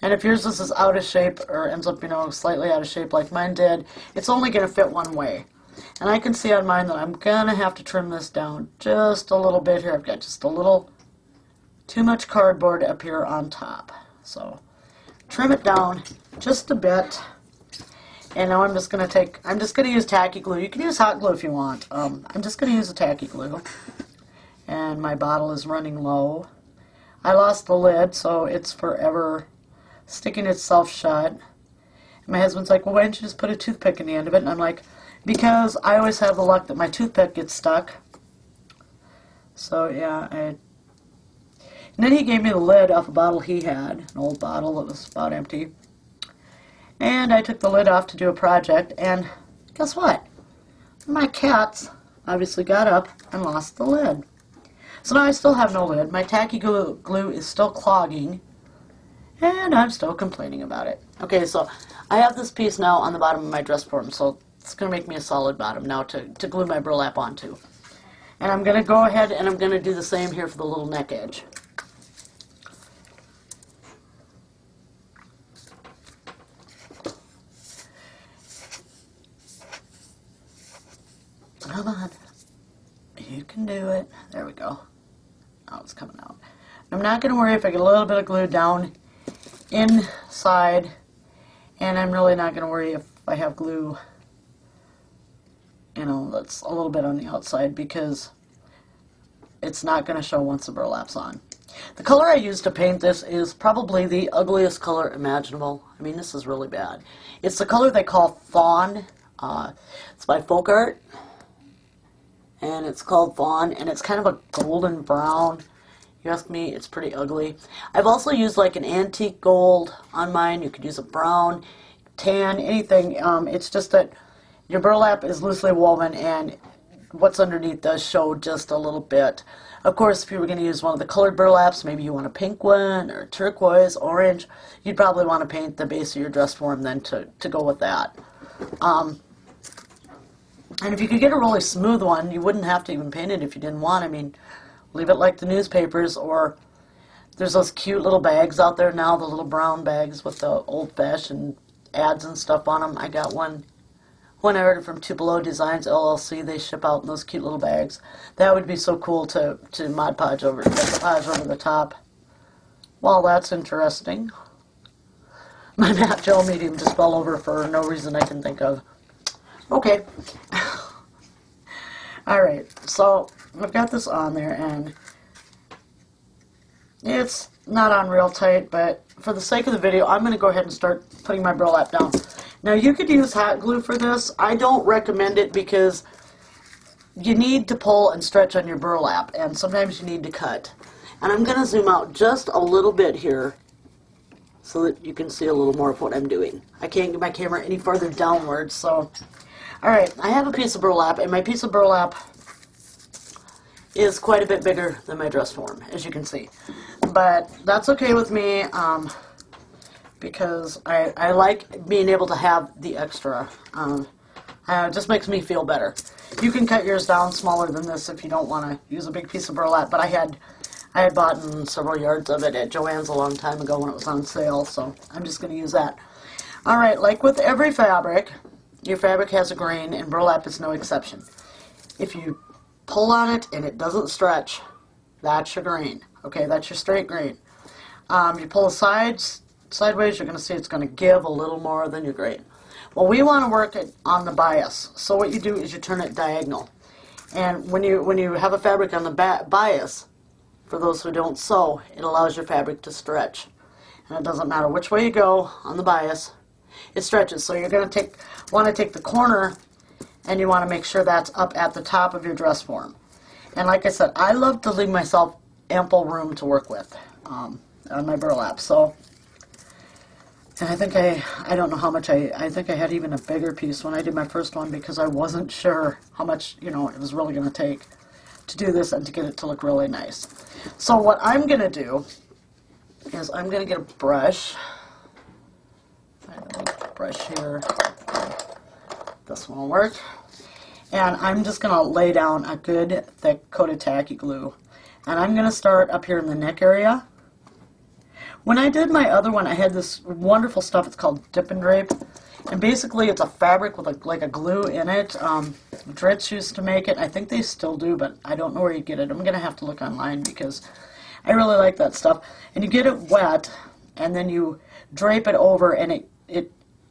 Speaker 1: And if yours is out of shape, or ends up, slightly out of shape like mine did, it's only going to fit one way. And I can see on mine that I'm going to have to trim this down just a little bit here. I've got just a little too much cardboard up here on top. So trim it down just a bit. And now I'm just going to use tacky glue. You can use hot glue if you want. I'm just going to use a tacky glue. And my bottle is running low. I lost the lid, so it's forever sticking itself shut. And my husband's like, well, why didn't you just put a toothpick in the end of it? And I'm like, because I always have the luck that my toothpick gets stuck. So yeah, and then he gave me the lid off a bottle he had, an old bottle that was about empty. And I took the lid off to do a project, and guess what? My cats obviously got up and lost the lid. So now I still have no lid. My tacky glue is still clogging, and I'm still complaining about it. Okay, so I have this piece now on the bottom of my dress form, so it's going to make me a solid bottom now to glue my burlap onto. And I'm going to go ahead and I'm going to do the same here for the little neck edge. Come on. You can do it. There we go. Oh, it's coming out. I'm not going to worry if I get a little bit of glue down inside, and I'm really not going to worry if I have glue that's a little bit on the outside, because it's not going to show once the burlap's on. The color I used to paint this is probably the ugliest color imaginable. I mean, this is really bad. It's the color they call Fawn. It's by Folk Art, and it's called Fawn, and it's kind of a golden brown. You ask me, it's pretty ugly. I've also used like an antique gold on mine. You could use a brown, tan, anything. It's just that your burlap is loosely woven and what's underneath does show just a little bit. Of course, if you were going to use one of the colored burlaps, maybe you want a pink one or turquoise, orange, you'd probably want to paint the base of your dress form then to go with that. And if you could get a really smooth one, you wouldn't have to even paint it if you didn't want. I mean, leave it like the newspapers, or there's those cute little bags out there now, the little brown bags with the old-fashioned ads and stuff on them. I got one when I ordered from Tupelo Designs LLC. They ship out in those cute little bags. That would be so cool to Mod Podge over, decoupage over the top. Well, that's interesting. My Matte Gel medium just fell over for no reason I can think of. Okay. Alright, so I've got this on there, and it's not on real tight, but for the sake of the video, I'm going to go ahead and start putting my burlap down. Now, you could use hot glue for this. I don't recommend it because you need to pull and stretch on your burlap, and sometimes you need to cut. And I'm going to zoom out just a little bit here so that you can see a little more of what I'm doing. I can't get my camera any farther downwards, so... Alright, I have a piece of burlap, and my piece of burlap is quite a bit bigger than my dress form, as you can see. But that's okay with me, because I like being able to have the extra. It just makes me feel better. You can cut yours down smaller than this if you don't want to use a big piece of burlap, but I had bought several yards of it at Joann's a long time ago when it was on sale, so I'm just going to use that. Alright, like with every fabric, your fabric has a grain, and burlap is no exception. If you pull on it and it doesn't stretch, that's your grain. Okay, that's your straight grain. You pull the sides, sideways, you're going to see it's going to give a little more than your grain. Well, we want to work it on the bias. So what you do is you turn it diagonal. And when you have a fabric on the bias, for those who don't sew, it allows your fabric to stretch. And it doesn't matter which way you go on the bias, it stretches. So you're going to want to take the corner, and you want to make sure that's up at the top of your dress form. And like I said, I love to leave myself ample room to work with on my burlap. So, and I think I don't know how much I think I had even a bigger piece when I did my first one, because I wasn't sure how much, it was really going to take to do this and to get it to look really nice. So what I'm going to do is I'm going to get a brush. Brush here. This one will work. And I'm just going to lay down a good thick coat of tacky glue. And I'm going to start up here in the neck area. When I did my other one, I had this wonderful stuff. It's called Dip and Drape. And basically it's a fabric with like a glue in it. Dritz used to make it. I think they still do, but I don't know where you get it. I'm going to have to look online because I really like that stuff. And you get it wet, and then you drape it over, and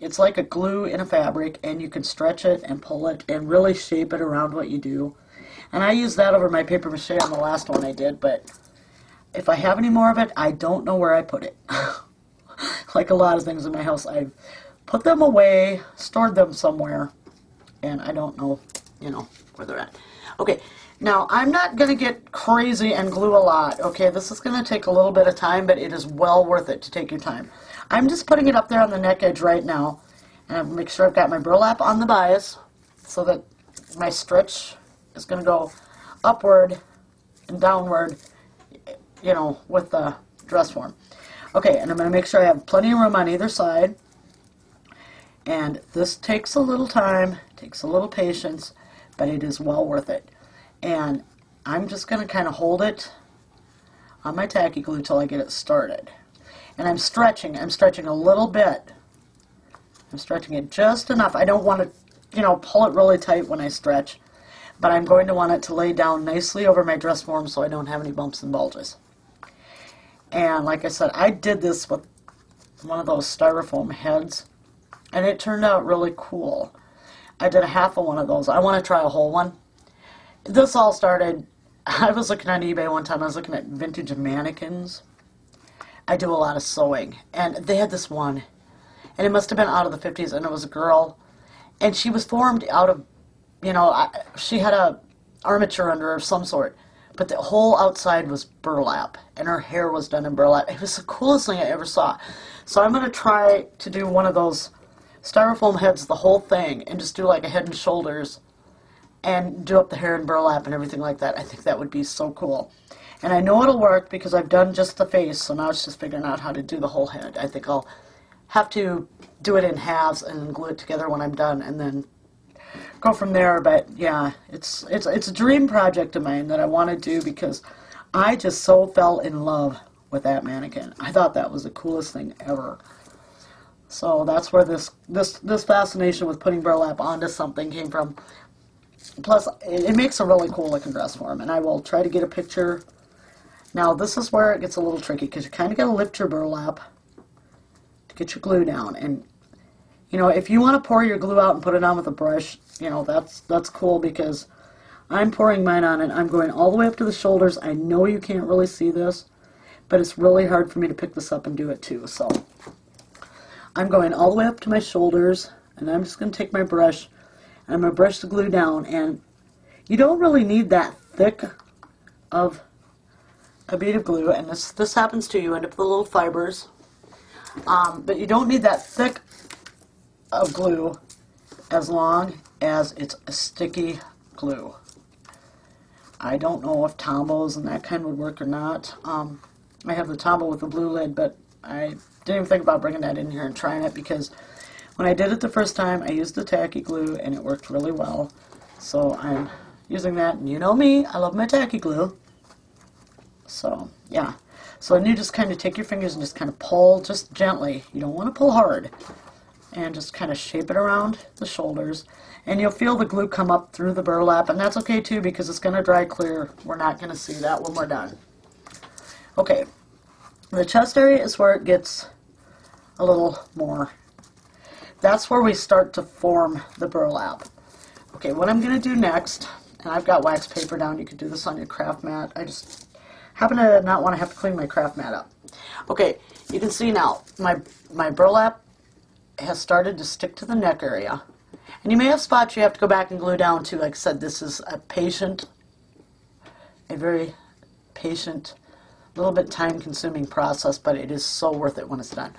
Speaker 1: it's like a glue in a fabric, and you can stretch it and pull it and really shape it around what you do. And I used that over my paper mache on the last one I did, but if I have any more of it, I don't know where I put it. Like a lot of things in my house, I've put them away, stored them somewhere, and I don't know, where they're at. Okay, now I'm not going to get crazy and glue a lot. Okay, this is going to take a little bit of time, but it is well worth it to take your time. I'm just putting it up there on the neck edge right now, and I'll make sure I've got my burlap on the bias so that my stretch is going to go upward and downward, with the dress form. Okay, and I'm going to make sure I have plenty of room on either side. And this takes a little time, takes a little patience, but it is well worth it. And I'm just going to kind of hold it on my tacky glue till I get it started. And I'm stretching a little bit. I'm stretching it just enough. I don't want to, pull it really tight when I stretch, but I'm going to want it to lay down nicely over my dress form so I don't have any bumps and bulges. And like I said, I did this with one of those styrofoam heads, and it turned out really cool. I did a half of one of those. I want to try a whole one. This all started, I was looking on eBay one time, I was looking at vintage mannequins. I do a lot of sewing, and they had this one, and it must have been out of the 50s, and it was a girl, and she was formed out of, she had a armature under her of some sort, but the whole outside was burlap, and her hair was done in burlap. It was the coolest thing I ever saw. So I'm going to try to do one of those styrofoam heads, the whole thing, and just do like a head and shoulders, and do up the hair in burlap and everything like that. I think that would be so cool. And I know it'll work because I've done just the face, so now it's just figuring out how to do the whole head. I think I'll have to do it in halves and then glue it together when I'm done, and then go from there. But yeah, it's a dream project of mine that I want to do because I just so fell in love with that mannequin. I thought that was the coolest thing ever. So that's where this fascination with putting burlap onto something came from. Plus, it makes a really cool looking dress form, and I will try to get a picture. Now, this is where it gets a little tricky because you kind of got to lift your burlap to get your glue down. And, you know, if you want to pour your glue out and put it on with a brush, you know, that's cool because I'm pouring mine on and I'm going all the way up to the shoulders. I know you can't really see this, but it's really hard for me to pick this up and do it too. So I'm going all the way up to my shoulders, and I'm just going to take my brush and I'm going to brush the glue down. And you don't really need that thick of a bead of glue, and this happens too. You end up with the little fibers, but you don't need that thick of glue as long as it's a sticky glue. I don't know if Tombos and that kind would work or not. I have the Tombow with the blue lid, but I didn't even think about bringing that in here and trying it because when I did it the first time, I used the tacky glue and it worked really well. So I'm using that, and you know me, I love my tacky glue. So, yeah. So then you just kind of take your fingers and just kind of pull just gently. You don't want to pull hard. And just kind of shape it around the shoulders. And you'll feel the glue come up through the burlap, and that's okay too because it's going to dry clear. We're not going to see that when we're done. Okay. The chest area is where it gets a little more. That's where we start to form the burlap. Okay, what I'm going to do next, and I've got wax paper down. You could do this on your craft mat. I just happen to not want to have to clean my craft mat up. Okay, you can see now my burlap has started to stick to the neck area. And you may have spots you have to go back and glue down to. Like I said, this is a very patient, little bit time-consuming process, but it is so worth it when it's done.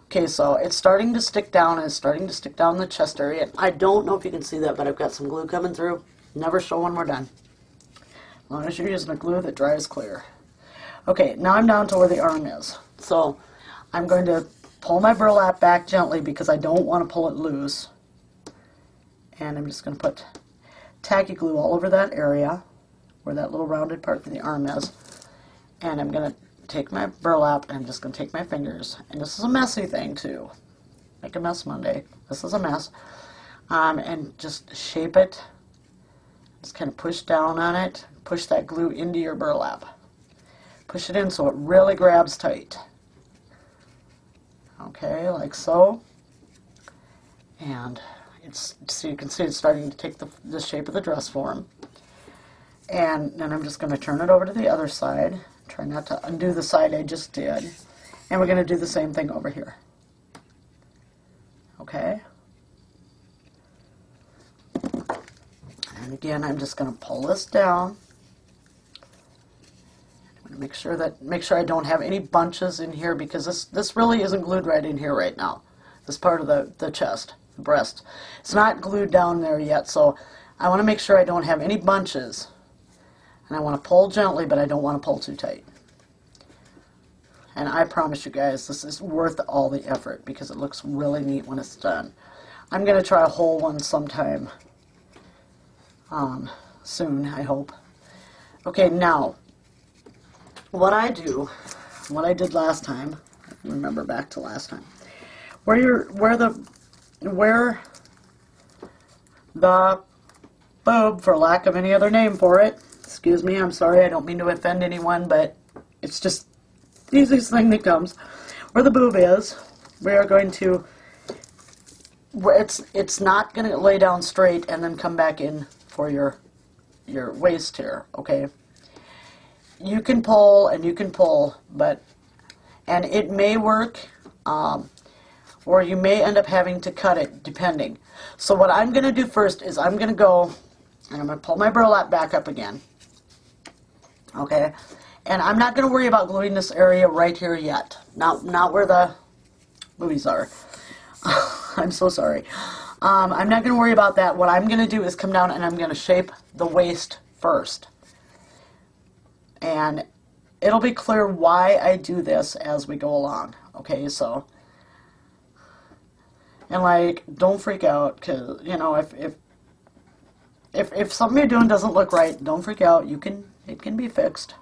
Speaker 1: Okay, so it's starting to stick down, and it's starting to stick down the chest area. I don't know if you can see that, but I've got some glue coming through. Never show when we're done. As long as you're using a glue that dries clear. Okay, now I'm down to where the arm is. So I'm going to pull my burlap back gently because I don't want to pull it loose. And I'm just going to put tacky glue all over that area where that little rounded part for the arm is. And I'm going to take my burlap and I'm just going to take my fingers. And this is a messy thing too. Make a mess Monday. This is a mess. And just shape it. Just kind of push down on it. Push that glue into your burlap. Push it in so it really grabs tight. Okay, like so. And so you can see it's starting to take the shape of the dress form. And then I'm just going to turn it over to the other side. Try not to undo the side I just did. And we're going to do the same thing over here. Okay. And again, I'm just going to pull this down. Make sure I don't have any bunches in here because this really isn't glued right in here right now. This part of the chest, the breast. It's not glued down there yet, so I want to make sure I don't have any bunches. And I want to pull gently, but I don't want to pull too tight. And I promise you guys, this is worth all the effort because it looks really neat when it's done. I'm going to try a whole one sometime soon, I hope. Okay, now what I did last time, I can remember back to last time, where the boob, for lack of any other name for it, excuse me, I'm sorry, I don't mean to offend anyone, but it's just the easiest thing that comes, where the boob is, we are going to, it's not going to lay down straight and then come back in for your waist here, okay? You can pull and you can pull, and it may work, or you may end up having to cut it, depending. So what I'm going to do first is I'm going to go, and I'm going to pull my burlap back up again. Okay, and I'm not going to worry about gluing this area right here yet. Not where the boobies are. I'm so sorry. I'm not going to worry about that. What I'm going to do is come down and I'm going to shape the waist first. And it'll be clear why I do this as we go along. Okay, so, and like, don't freak out, because, you know, if something you're doing doesn't look right, don't freak out. It can be fixed.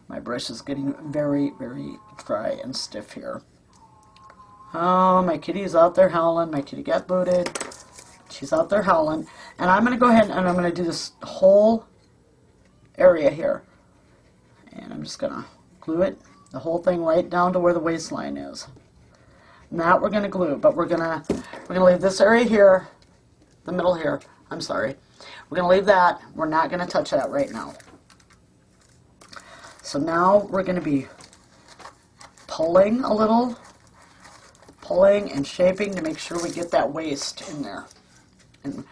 Speaker 1: My brush is getting very, very dry and stiff here. Oh, my kitty's out there howling. My kitty got booted. She's out there howling. And I'm going to go ahead and I'm going to do this whole area here. And I'm just going to glue it, the whole thing right down to where the waistline is. And that we're going to glue, but we're going to leave this area here, the middle here. I'm sorry. We're going to leave that. We're not going to touch that right now. So now we're going to be pulling a little, pulling and shaping to make sure we get that waist in there. And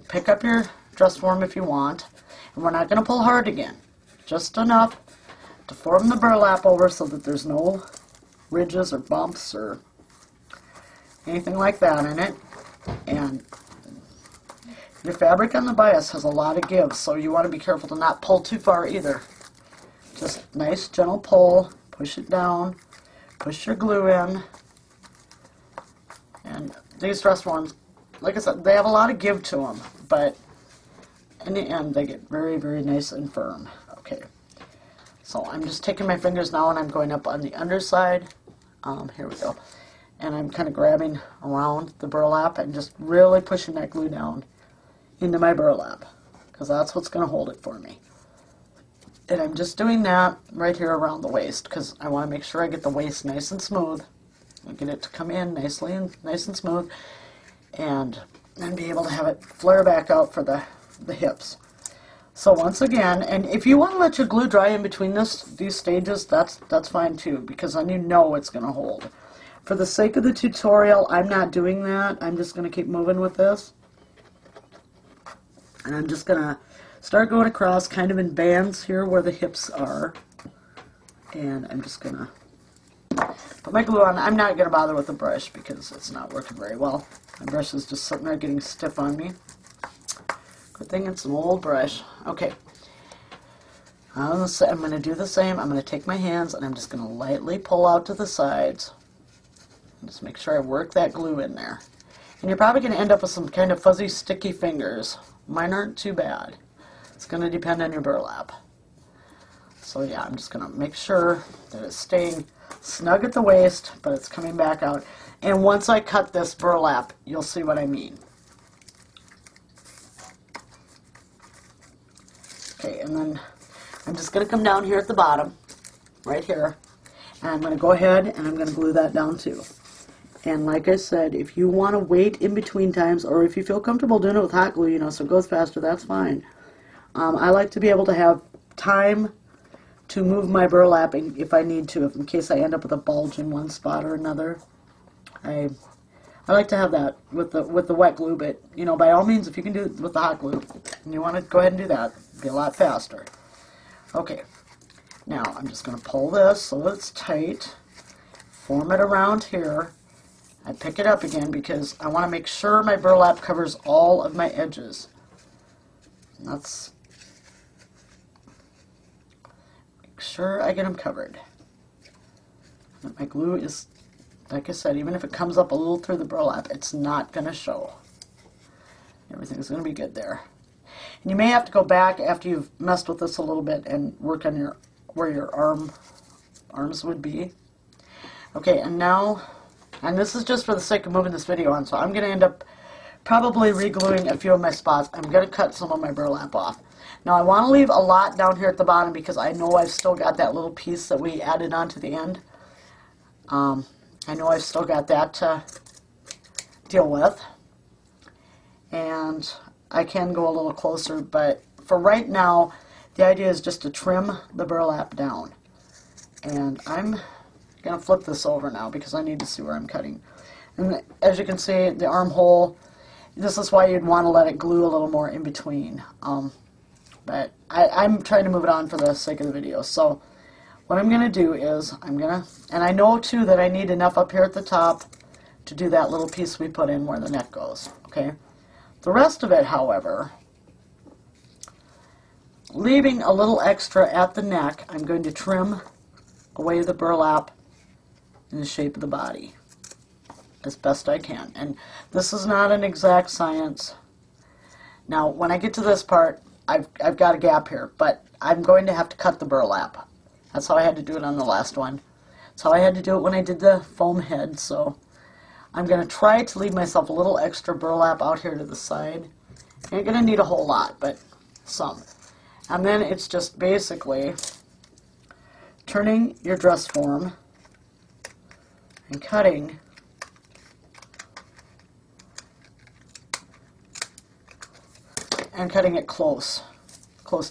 Speaker 1: pick up your dress form if you want. And we're not going to pull hard again. Just enough to form the burlap over so that there's no ridges or bumps or anything like that in it. And your fabric on the bias has a lot of give, so you want to be careful to not pull too far either. Just nice gentle pull, push it down, push your glue in. And these dress forms, like I said, they have a lot of give to them, but in the end they get very, very nice and firm. Okay. So I'm just taking my fingers now and I'm going up on the underside. Here we go. And I'm kind of grabbing around the burlap and just really pushing that glue down into my burlap, because that's what's going to hold it for me. And I'm just doing that right here around the waist, because I want to make sure I get the waist nice and smooth. I get it to come in nicely and nice and smooth, and then be able to have it flare back out for the hips. So once again, and if you want to let your glue dry in between these stages, that's fine too, because then you know it's going to hold. For the sake of the tutorial, I'm not doing that. I'm just going to keep moving with this. And I'm just going to start going across kind of in bands here where the hips are. And I'm just going to put my glue on. I'm not going to bother with the brush because it's not working very well. My brush is just sitting there getting stiff on me. Good thing it's an old brush. Okay. I'm going to do the same. I'm going to take my hands and I'm just going to lightly pull out to the sides. Just make sure I work that glue in there. And you're probably going to end up with some kind of fuzzy, sticky fingers. Mine aren't too bad. It's going to depend on your burlap. So yeah, I'm just going to make sure that it's staying snug at the waist, but it's coming back out. And once I cut this burlap, you'll see what I mean. Okay, and then I'm just going to come down here at the bottom, right here, and I'm going to go ahead and I'm going to glue that down too. And like I said, if you want to wait in between times, or if you feel comfortable doing it with hot glue, you know, so it goes faster, that's fine. I like to be able to have time to move my burlapping if I need to, in case I end up with a bulge in one spot or another. I like to have that with the wet glue, but you know, by all means, if you can do it with the hot glue, and you want to go ahead and do that, it'll be a lot faster. Okay, now I'm just going to pull this so that it's tight, form it around here. I pick it up again because I want to make sure my burlap covers all of my edges. And that's, make sure I get them covered. And my glue is, like I said, even if it comes up a little through the burlap, it's not going to show. Everything's going to be good there. And you may have to go back after you've messed with this a little bit and work on where your arms would be. Okay, and now, and this is just for the sake of moving this video on, so I'm going to end up probably re-gluing a few of my spots. I'm going to cut some of my burlap off. Now I want to leave a lot down here at the bottom because I know I've still got that little piece that we added on to the end. I know I've still got that to deal with. And I can go a little closer, but for right now, the idea is just to trim the burlap down. And I'm going to flip this over now because I need to see where I'm cutting. And as you can see, the armhole, this is why you'd want to let it glue a little more in between. but I'm trying to move it on for the sake of the video. So what I'm going to do is and I know too that I need enough up here at the top to do that little piece we put in where the neck goes, okay? The rest of it, however, leaving a little extra at the neck, I'm going to trim away the burlap in the shape of the body as best I can. And this is not an exact science. Now, when I get to this part, I've got a gap here, but I'm going to have to cut the burlap. That's how I had to do it on the last one. That's how I had to do it when I did the foam head, so I'm going to try to leave myself a little extra burlap out here to the side. You're going to need a whole lot, but some. And then it's just basically turning your dress form and cutting it close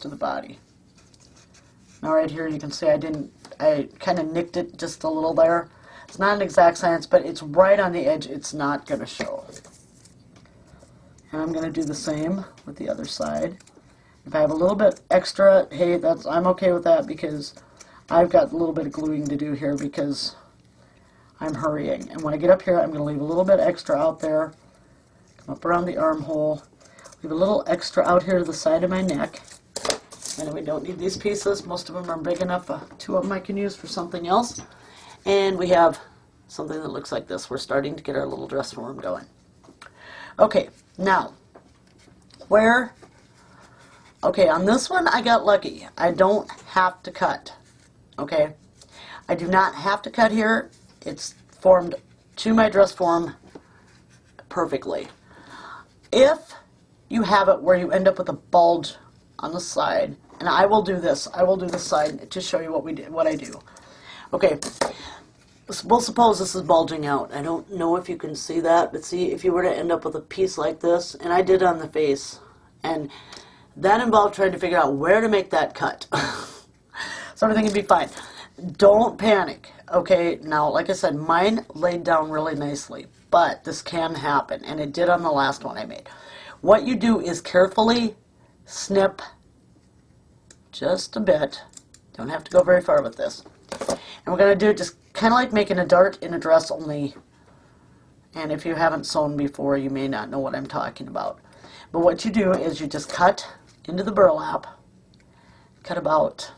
Speaker 1: to the body. Now right here you can see I kind of nicked it just a little there. It's not an exact science, but it's right on the edge. It's not going to show. And I'm going to do the same with the other side. If I have a little bit extra, hey, I'm okay with that because I've got a little bit of gluing to do here because I'm hurrying. And when I get up here, I'm going to leave a little bit extra out there. Come up around the armhole. Leave a little extra out here to the side of my neck. And we don't need these pieces. Most of them are big enough. 2 of them I can use for something else. And we have something that looks like this. We're starting to get our little dress form going. Okay, now, okay, on this one I got lucky. I don't have to cut, okay? I do not have to cut here. It's formed to my dress form perfectly. If you have it where you end up with a bulge on the side, and I will do this side to show you what I do. Okay, we'll suppose this is bulging out. I don't know if you can see that, but see, if you were to end up with a piece like this, and I did on the face, and that involved trying to figure out where to make that cut. So everything can be fine. Don't panic, okay? Now, like I said, mine laid down really nicely, but this can happen, and it did on the last one I made. What you do is carefully snip just a bit. Don't have to go very far with this. And we're going to do it just kind of like making a dart in a dress only. And if you haven't sewn before, you may not know what I'm talking about. But what you do is you just cut into the burlap. Cut about,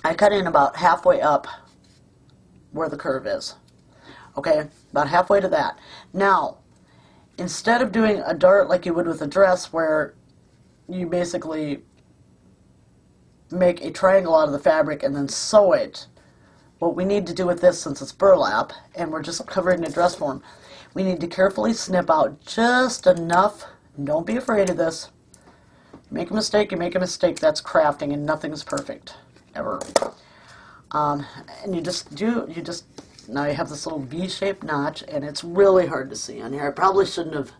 Speaker 1: I cut in about halfway up where the curve is. Okay, about halfway to that. Now, instead of doing a dart like you would with a dress where you basically make a triangle out of the fabric and then sew it, what we need to do with this, since it's burlap and we're just covering the dress form, we need to carefully snip out just enough. Don't be afraid of this. Make a mistake, you make a mistake. That's crafting, and nothing's perfect ever. And now you have this little V-shaped notch, and it's really hard to see on here. I probably shouldn't have,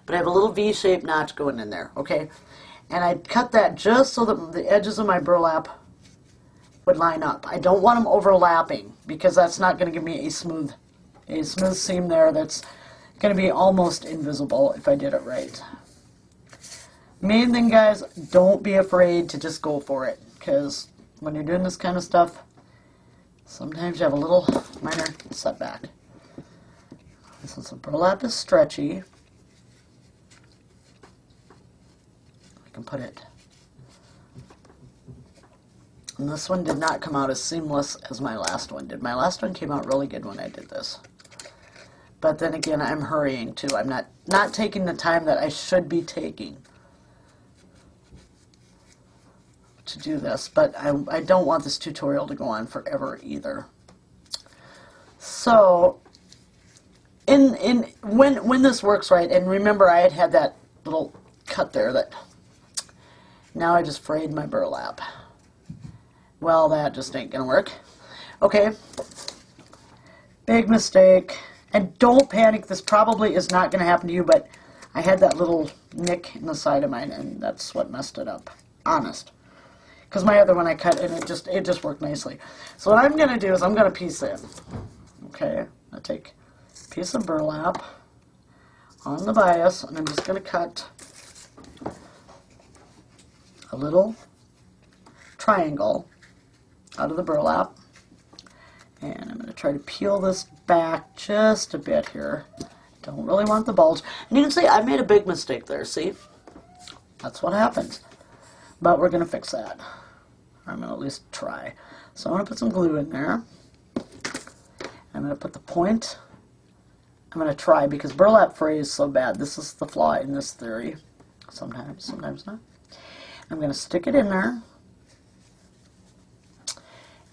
Speaker 1: but I have a little V-shaped notch going in there, okay? And I cut that just so that the edges of my burlap would line up. I don't want them overlapping because that's not going to give me a smooth seam there that's going to be almost invisible if I did it right. Main thing, guys, don't be afraid to just go for it, because when you're doing this kind of stuff, sometimes you have a little minor setback. Since the burlap is stretchy, I can put it. And this one did not come out as seamless as my last one did. My last one came out really good when I did this. But then again, I'm hurrying too. I'm not taking the time that I should be taking to do this, but I don't want this tutorial to go on forever either. So, when this works right, and remember I had that little cut there that, now I just frayed my burlap. Well, that just ain't gonna work. Okay, big mistake, and don't panic, this probably is not gonna happen to you, but I had that little nick in the side of mine, and that's what messed it up, honest. Because my other one I cut, and it just worked nicely. So what I'm going to do is I'm going to piece in. Okay, I take a piece of burlap on the bias, and I'm just going to cut a little triangle out of the burlap. And I'm going to try to peel this back just a bit here. Don't really want the bulge. And you can see I made a big mistake there, see? That's what happens. But we're going to fix that. I'm going to at least try. So I'm going to put some glue in there. I'm going to put the point. I'm going to try, because burlap frays so bad. This is the flaw in this theory. Sometimes, sometimes not. I'm going to stick it in there.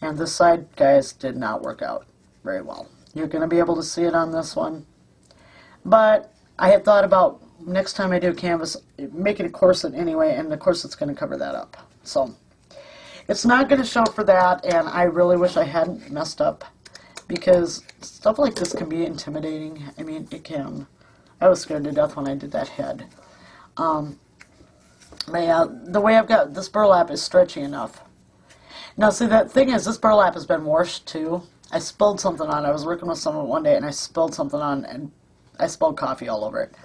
Speaker 1: And this side, guys, did not work out very well. You're going to be able to see it on this one. But I had thought about next time I do canvas, making a corset anyway, and the corset's going to cover that up. So it's not going to show for that, and I really wish I hadn't messed up, because stuff like this can be intimidating. I mean, it can. I was scared to death when I did that head. But yeah, the way I've got this burlap is stretchy enough. Now, see, that thing is, this burlap has been washed too. I spilled something on it. I was working with someone one day, and I spilled something on, and I spilled coffee all over it.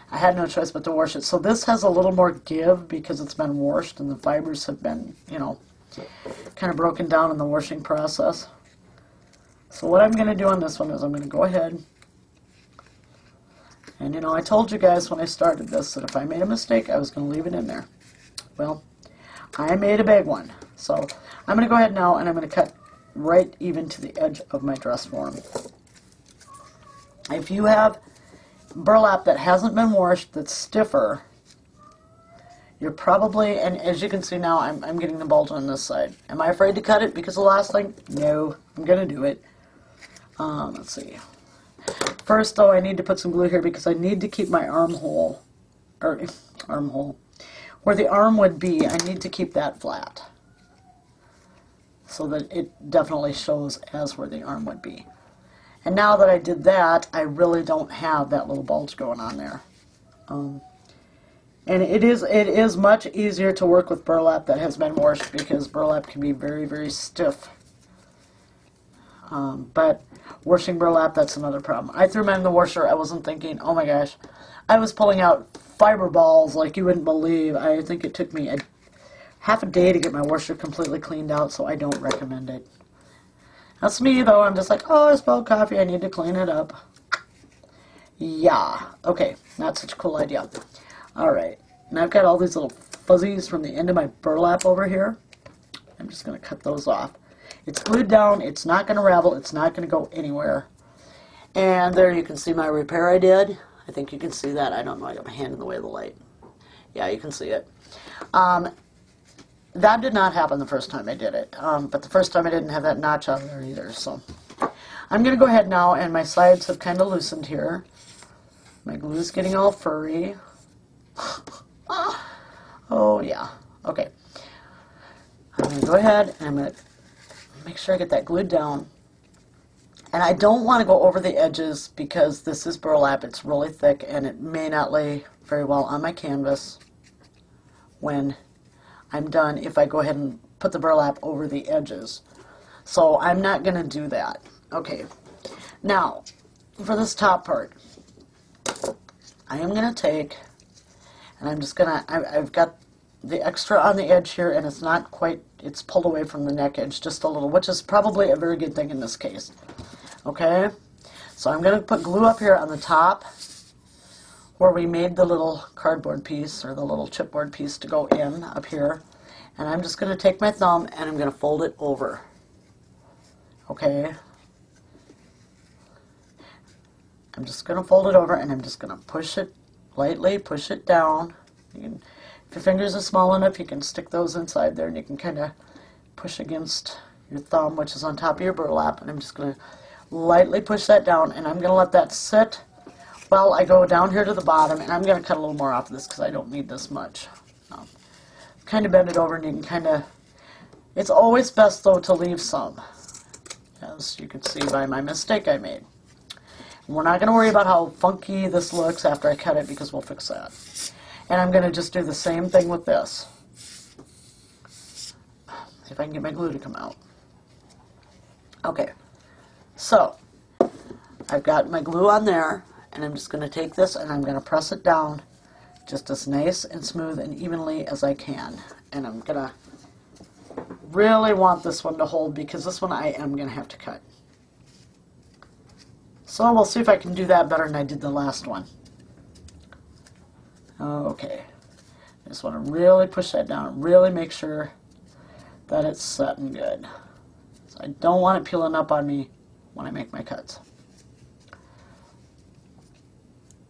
Speaker 1: I had no choice but to wash it. So this has a little more give because it's been washed, and the fibers have been, you know, kind of broken down in the washing process. So what I'm going to do on this one is I'm going to go ahead, and, you know, I told you guys when I started this that if I made a mistake, I was going to leave it in there. Well, I made a big one. So I'm going to go ahead now, and I'm going to cut right even to the edge of my dress form. If you have burlap that hasn't been washed, that's stiffer, you're probably, and as you can see now, I'm getting the bulge on this side. Am I afraid to cut it because of the last thing? No, I'm going to do it. Let's see. First, though, I need to put some glue here because I need to keep my armhole, where the arm would be, I need to keep that flat, so that it definitely shows as where the arm would be. And now that I did that, I really don't have that little bulge going on there. And it is much easier to work with burlap that has been washed, because burlap can be very, very stiff. But washing burlap, that's another problem. I threw mine in the washer. I wasn't thinking, oh my gosh. I was pulling out fiber balls like you wouldn't believe. I think it took me half a day to get my washer completely cleaned out, so I don't recommend it. That's me, though. I'm just like, oh, I spilled coffee. I need to clean it up. Yeah. Okay. Not such a cool idea. All right. And I've got all these little fuzzies from the end of my burlap over here. I'm just going to cut those off. It's glued down. It's not going to ravel. It's not going to go anywhere. And there you can see my repair I did. I think you can see that. I don't know. I got my hand in the way of the light. Yeah, you can see it. That did not happen the first time I did it, but the first time I didn't have that notch on there either. So I'm going to go ahead now, and my sides have kind of loosened here. My glue is getting all furry. Oh, yeah. Okay. I'm going to go ahead, and I'm going to make sure I get that glued down. And I don't want to go over the edges because this is burlap. It's really thick, and it may not lay very well on my canvas when I'm done if I go ahead and put the burlap over the edges. So I'm not going to do that. Okay. Now, for this top part, I am going to take, and I'm just going to, I've got the extra on the edge here, and it's not quite, it's pulled away from the neck edge just a little, which is probably a very good thing in this case. Okay? So I'm going to put glue up here on the top where we made the little cardboard piece, or the little chipboard piece to go in up here. And I'm just going to take my thumb and I'm going to fold it over. Okay? I'm just going to fold it over, and I'm just going to push it lightly, push it down. You can, if your fingers are small enough, you can stick those inside there, and you can kind of push against your thumb, which is on top of your burlap. And I'm just going to lightly push that down, and I'm going to let that sit while I go down here to the bottom, and I'm going to cut a little more off of this because I don't need this much. Kind of bend it over, and you can kind of, it's always best though to leave some, as you can see by my mistake I made. And we're not going to worry about how funky this looks after I cut it, because we'll fix that. And I'm going to just do the same thing with this. See if I can get my glue to come out. Okay, so I've got my glue on there, And I'm just going to take this and I'm going to press it down just as nice and smooth and evenly as I can. And I'm going to really want this one to hold because this one I am going to have to cut. So we'll see if I can do that better than I did the last one. Okay. I just want to really push that down, really make sure that it's set and good. So I don't want it peeling up on me when I make my cuts.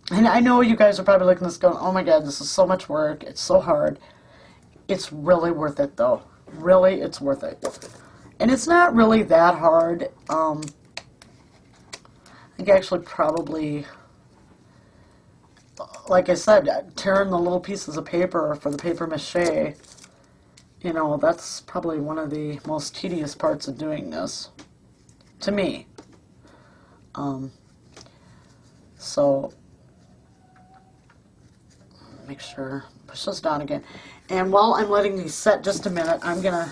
Speaker 1: And I know you guys are probably looking at this going, oh my god, this is so much work, it's so hard. It's really worth it though. Really, it's worth it. And it's not really that hard. I think actually probably, like I said, tearing the little pieces of paper for the paper mache, you know, that's probably one of the most tedious parts of doing this, to me. So, make sure, push this down again. And while I'm letting these set just a minute, I'm going to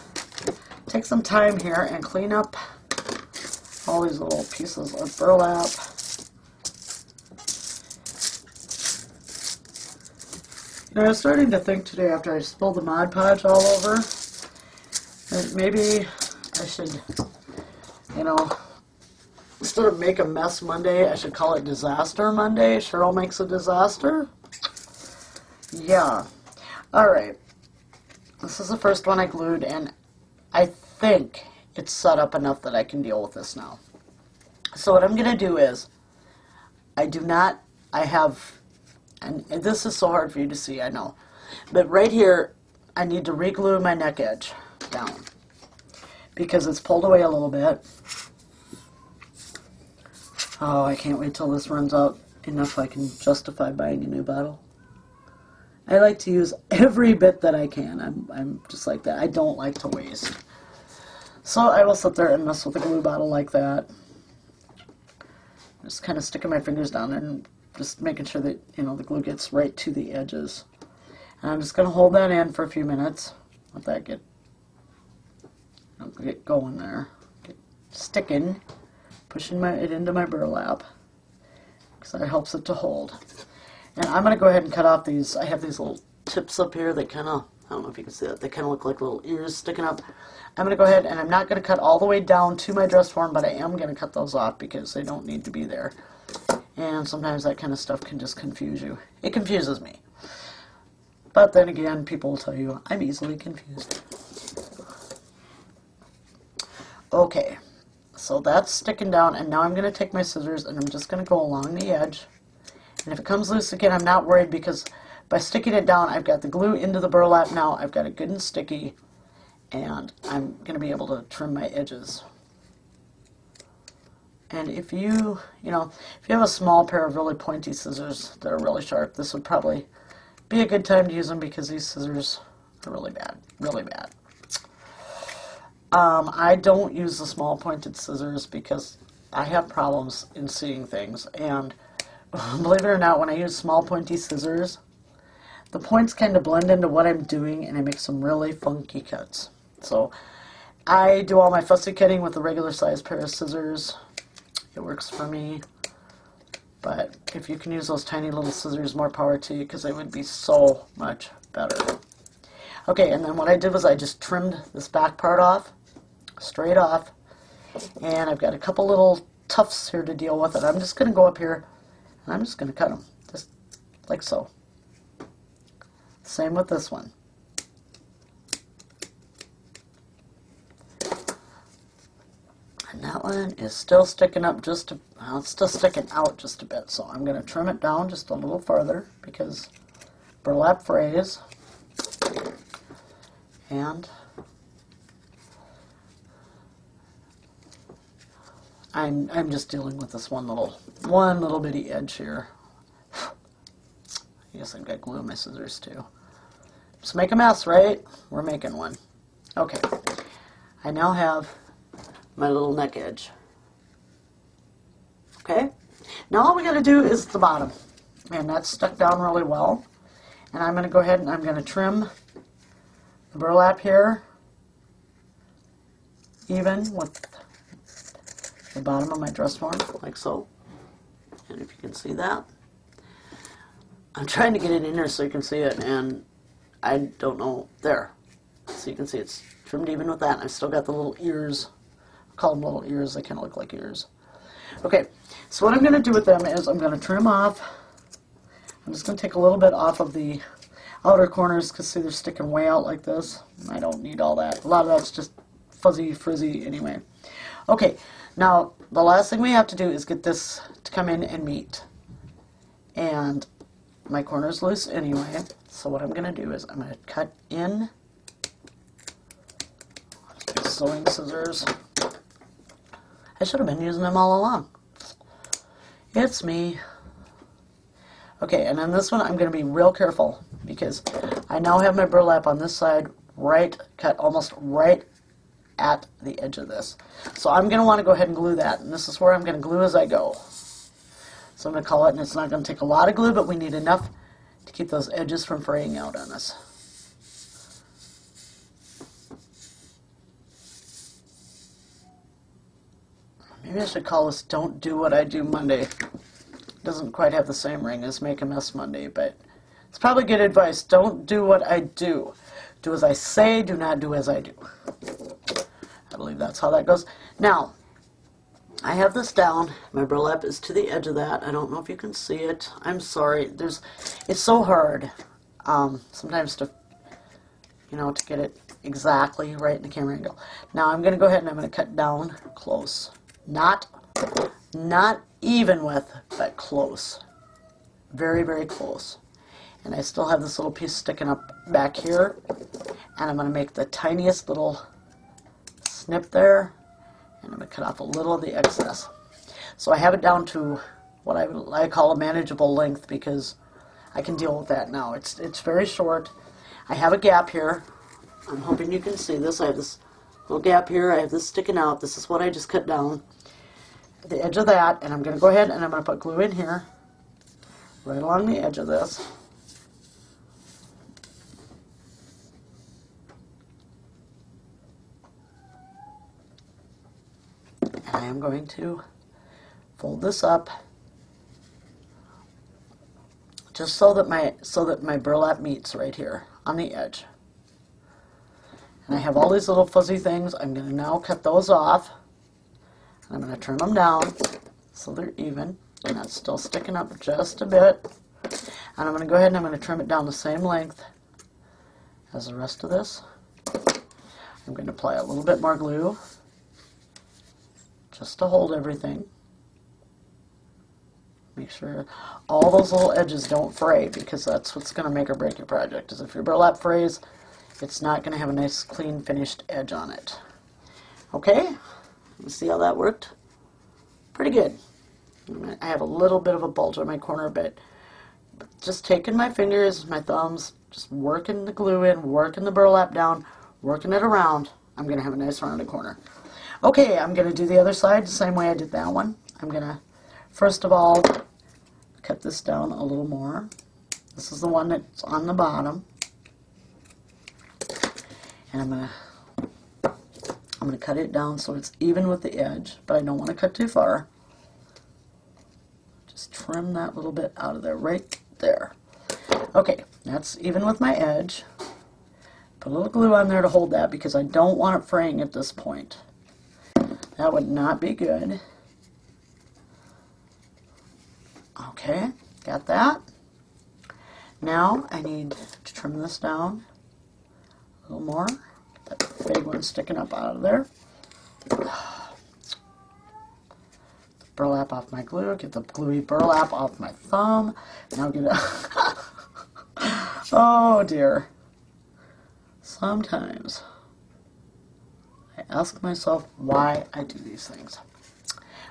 Speaker 1: take some time here and clean up all these little pieces of burlap. You know, I was starting to think today after I spilled the Mod Podge all over that maybe I should, you know, instead of Make a Mess Monday, I should call it Disaster Monday. Cheryl makes a disaster. Yeah. Alright. This is the first one I glued, and I think it's set up enough that I can deal with this now. So what I'm going to do is, I have, and this is so hard for you to see, I know, but right here, I need to re-glue my neck edge down, because it's pulled away a little bit. Oh, I can't wait till this runs out enough I can justify buying a new bottle. I like to use every bit that I can. I'm just like that. I don't like to waste. So I will sit there and mess with a glue bottle like that. Just kind of sticking my fingers down there and just making sure that, you know, the glue gets right to the edges. And I'm just going to hold that in for a few minutes. Let that get going there. Get sticking. Pushing it into my burlap. Because that helps it to hold. And I'm going to go ahead and cut off these. I have these little tips up here that kind of, I don't know if you can see that, they kind of look like little ears sticking up. I'm going to go ahead and I'm not going to cut all the way down to my dress form, but I am going to cut those off because they don't need to be there. And sometimes that kind of stuff can just confuse you. It confuses me. But then again, people will tell you I'm easily confused. Okay, so that's sticking down, and now I'm going to take my scissors and I'm just going to go along the edge. And if it comes loose again, I'm not worried because by sticking it down, I've got the glue into the burlap now. I've got it good and sticky, and I'm going to be able to trim my edges. And if you have a small pair of really pointy scissors that are really sharp, this would probably be a good time to use them because these scissors are really bad, really bad. I don't use the small pointed scissors because I have problems in seeing things, and believe it or not, when I use small pointy scissors, the points kind of blend into what I'm doing and I make some really funky cuts. So I do all my fussy cutting with a regular size pair of scissors. It works for me. But if you can use those tiny little scissors, more power to you, because they would be so much better. Okay, and then what I did was I just trimmed this back part off, straight off, and I've got a couple little tufts here to deal with, and I'm just going to go up here and I'm just going to cut them, just like so. Same with this one. And that one is still sticking up just a, well, it's still sticking out just a bit, so I'm going to trim it down just a little further because burlap frays. And I'm just dealing with this one little bitty edge here. I guess I've got glue in my scissors too. Just make a mess, right? We're making one. Okay. I now have my little neck edge. Okay. Now all we got to do is the bottom. And that's stuck down really well. And I'm going to go ahead and I'm going to trim the burlap here even with the bottom of my dress form, like so. And if you can see that, I'm trying to get it in there so you can see it, and I don't know, there. So you can see it's trimmed even with that, and I've still got the little ears. I call them little ears, they kind of look like ears. Okay, so what I'm going to do with them is I'm going to trim off. I'm just going to take a little bit off of the outer corners because see they're sticking way out like this. I don't need all that. A lot of that's just fuzzy, frizzy anyway. Okay, now the last thing we have to do is get this to come in and meet. And my corner's loose anyway, so what I'm going to do is I'm going to cut in. Sewing scissors. I should have been using them all along. It's me. Okay, and on this one I'm going to be real careful because I now have my burlap on this side cut almost right at the edge of this. So I'm going to want to go ahead and glue that, and this is where I'm going to glue as I go. So I'm going to call it, and it's not going to take a lot of glue, but we need enough to keep those edges from fraying out on us. Maybe I should call this Don't Do What I Do Monday. It doesn't quite have the same ring as Make a Mess Monday, but it's probably good advice. Don't do what I do. Do as I say, do not do as I do. I believe that's how that goes. Now, I have this down. My burlap is to the edge of that. I don't know if you can see it. I'm sorry. It's so hard sometimes to get it exactly right in the camera angle. Now I'm going to go ahead and I'm going to cut down close. Not even with, but close. Very, very close. And I still have this little piece sticking up back here. And I'm going to make the tiniest little snip there. And I'm going to cut off a little of the excess. So I have it down to what I call a manageable length because I can deal with that now. It's very short. I have a gap here. I'm hoping you can see this. I have this little gap here. I have this sticking out. This is what I just cut down at the edge of that. And I'm going to go ahead and I'm going to put glue in here right along the edge of this. And I am going to fold this up just so that my burlap meets right here on the edge. And I have all these little fuzzy things. I'm going to now cut those off. And I'm going to trim them down so they're even. And that's still sticking up just a bit. And I'm going to go ahead and I'm going to trim it down the same length as the rest of this. I'm going to apply a little bit more glue just to hold everything. Make sure all those little edges don't fray because that's what's going to make or break your project. Is if your burlap frays, it's not going to have a nice clean finished edge on it. Okay, you see how that worked? Pretty good. I have a little bit of a bulge on my corner, but just taking my fingers, my thumbs, just working the glue in, working the burlap down, working it around, I'm going to have a nice rounded corner. Okay, I'm going to do the other side the same way I did that one. I'm going to, first of all, cut this down a little more. This is the one that's on the bottom. And I'm going to cut it down so it's even with the edge, but I don't want to cut too far. Just trim that little bit out of there, right there. Okay, that's even with my edge. Put a little glue on there to hold that because I don't want it fraying at this point. That would not be good. Okay, got that. Now I need to trim this down a little more. Get that big one sticking up out of there. Burlap off my glue. Get the gluey burlap off my thumb. Now get it. Oh dear. Sometimes I ask myself why I do these things.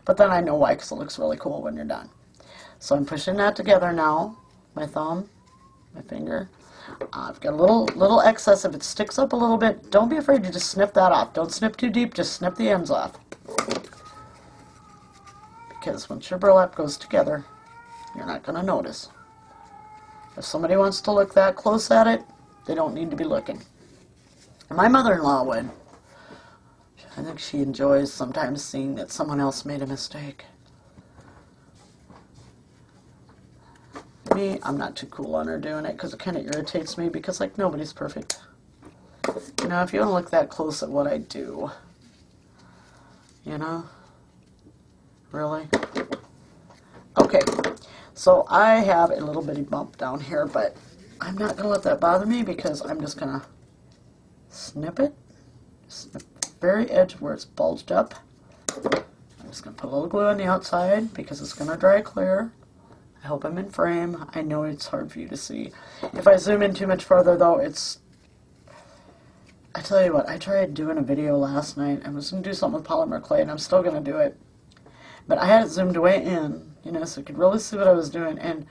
Speaker 1: But then I know why, because it looks really cool when you're done. So I'm pushing that together now. My thumb, my finger. I've got a little excess. If it sticks up a little bit, don't be afraid to just snip that off. Don't snip too deep, just snip the ends off. Because once your burlap goes together, you're not going to notice. If somebody wants to look that close at it, they don't need to be looking. And my mother-in-law would. I think she enjoys sometimes seeing that someone else made a mistake. me, I'm not too cool on her doing it because it kind of irritates me because, like, nobody's perfect. You know, if you want to look that close at what I do, you know, really? Okay, so I have a little bitty bump down here, but I'm not going to let that bother me because I'm just going to snip it. Snip the very edge where it's bulged up. I'm just going to put a little glue on the outside because it's going to dry clear. I hope I'm in frame. I know it's hard for you to see. If I zoom in too much further, though, it's... I tell you what, I tried doing a video last night. I was going to do something with polymer clay, and I'm still going to do it. But I had it zoomed way in, you know, so you could really see what I was doing. And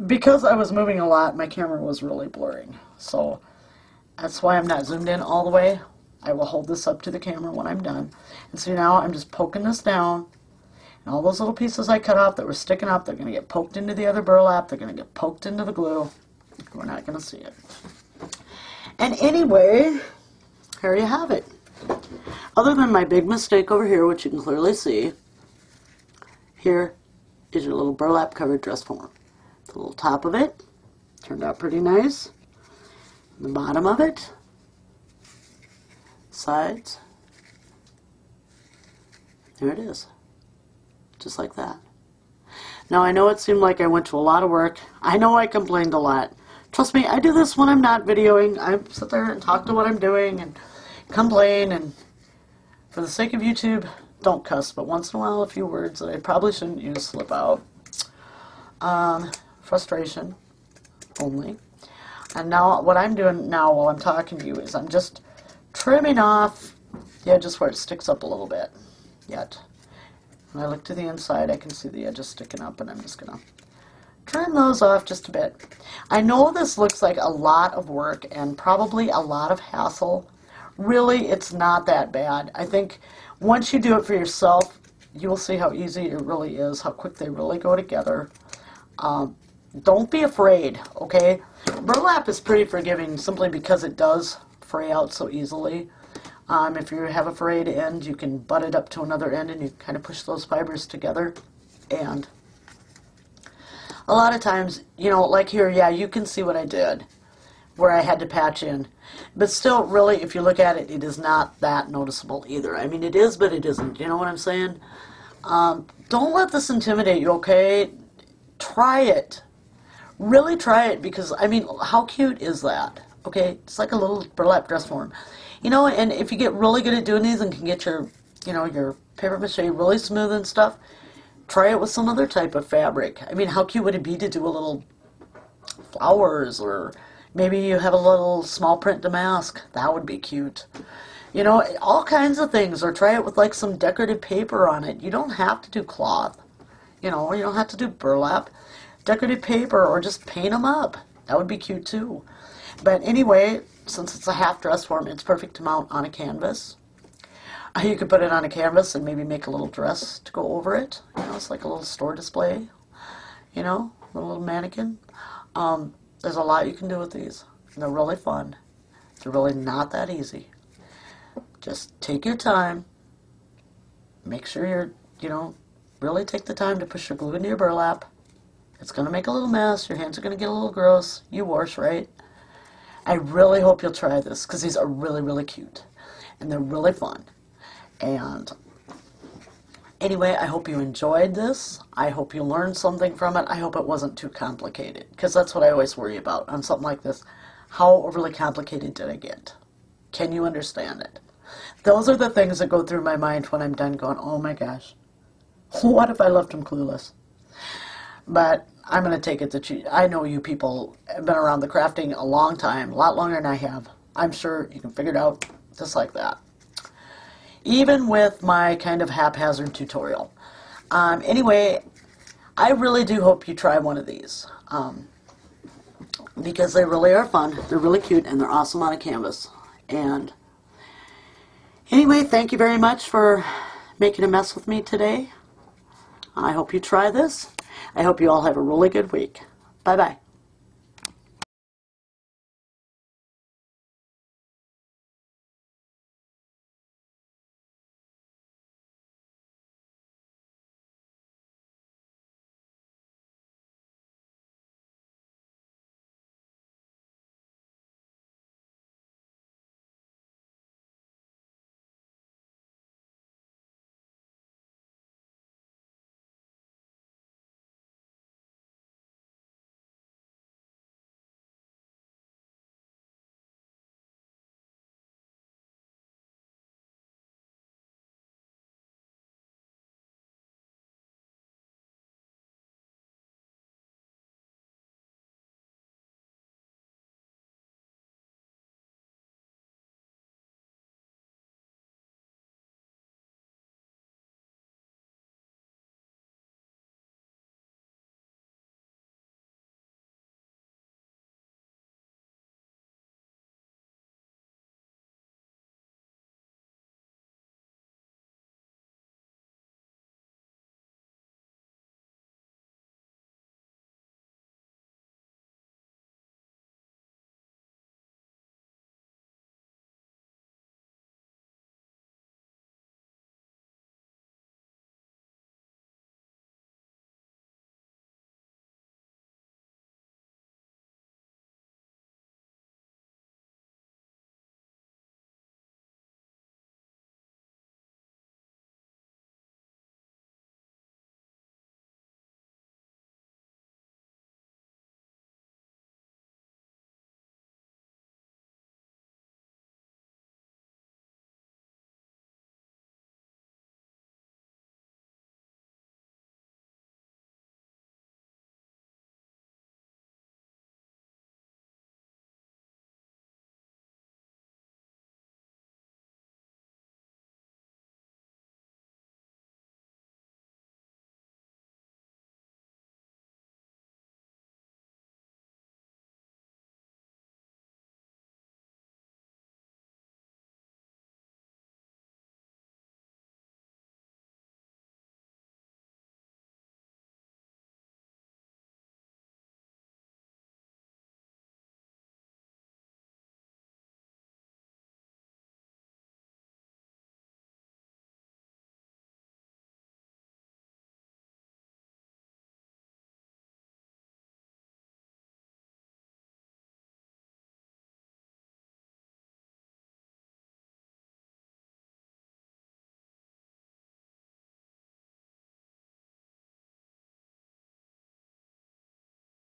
Speaker 1: because I was moving a lot, my camera was really blurring. So that's why I'm not zoomed in all the way. I will hold this up to the camera when I'm done. And so now I'm just poking this down. And all those little pieces I cut off that were sticking up, they're going to get poked into the other burlap. They're going to get poked into the glue. We're not going to see it. And anyway, here you have it. Other than my big mistake over here, which you can clearly see, here is your little burlap covered dress form. The little top of it turned out pretty nice. The bottom of it, sides, there it is. Just like that. Now I know it seemed like I went to a lot of work. I know I complained a lot. Trust me, I do this when I'm not videoing. I sit there and talk to what I'm doing and complain, and for the sake of YouTube, don't cuss, but once in a while a few words that I probably shouldn't use slip out. Frustration only. And now what I'm doing now while I'm talking to you is I'm just trimming off the edges where it sticks up a little bit yet. When I look to the inside, I can see the edges sticking up, and I'm just going to trim those off just a bit. I know this looks like a lot of work and probably a lot of hassle. Really, it's not that bad. I think once you do it for yourself, you will see how easy it really is, how quick they really go together. Don't be afraid, okay? Burlap is pretty forgiving simply because it does fray out so easily. If you have a frayed end, you can butt it up to another end and you kind of push those fibers together. And a lot of times, you know, like here, yeah, you can see what I did, where I had to patch in. But still, really, if you look at it, it is not that noticeable either. I mean, it is, but it isn't. You know what I'm saying? Don't let this intimidate you, okay? Try it. Really try it, because, I mean, how cute is that? Okay, it's like a little burlap dress form. You know, and if you get really good at doing these and can get your, you know, your paper mache really smooth and stuff, try it with some other type of fabric. I mean, how cute would it be to do a little flowers, or maybe you have a little small print damask. That would be cute. You know, all kinds of things. Or try it with like some decorative paper on it. You don't have to do cloth. You know, you don't have to do burlap. Decorative paper, or just paint them up. That would be cute too. But anyway, since it's a half dress form, it's perfect to mount on a canvas. You could put it on a canvas and maybe make a little dress to go over it. You know, it's like a little store display. You know, a little mannequin. There's a lot you can do with these. And they're really fun. They're really not that easy. Just take your time. Make sure you're, you know, really take the time to push your glue into your burlap. It's going to make a little mess. Your hands are going to get a little gross. You wash, right? I really hope you'll try this, because these are really, really cute. And they're really fun. And anyway, I hope you enjoyed this. I hope you learned something from it. I hope it wasn't too complicated, because that's what I always worry about on something like this. How overly complicated did I get? Can you understand it? Those are the things that go through my mind when I'm done going, oh my gosh, what if I left them clueless? But I'm going to take it that I know you people have been around the crafting a long time, a lot longer than I have. I'm sure you can figure it out just like that. Even with my kind of haphazard tutorial. Anyway, I really do hope you try one of these. Because they really are fun, they're really cute, and they're awesome on a canvas. And anyway, thank you very much for making a mess with me today. I hope you try this. I hope you all have a really good week. Bye-bye.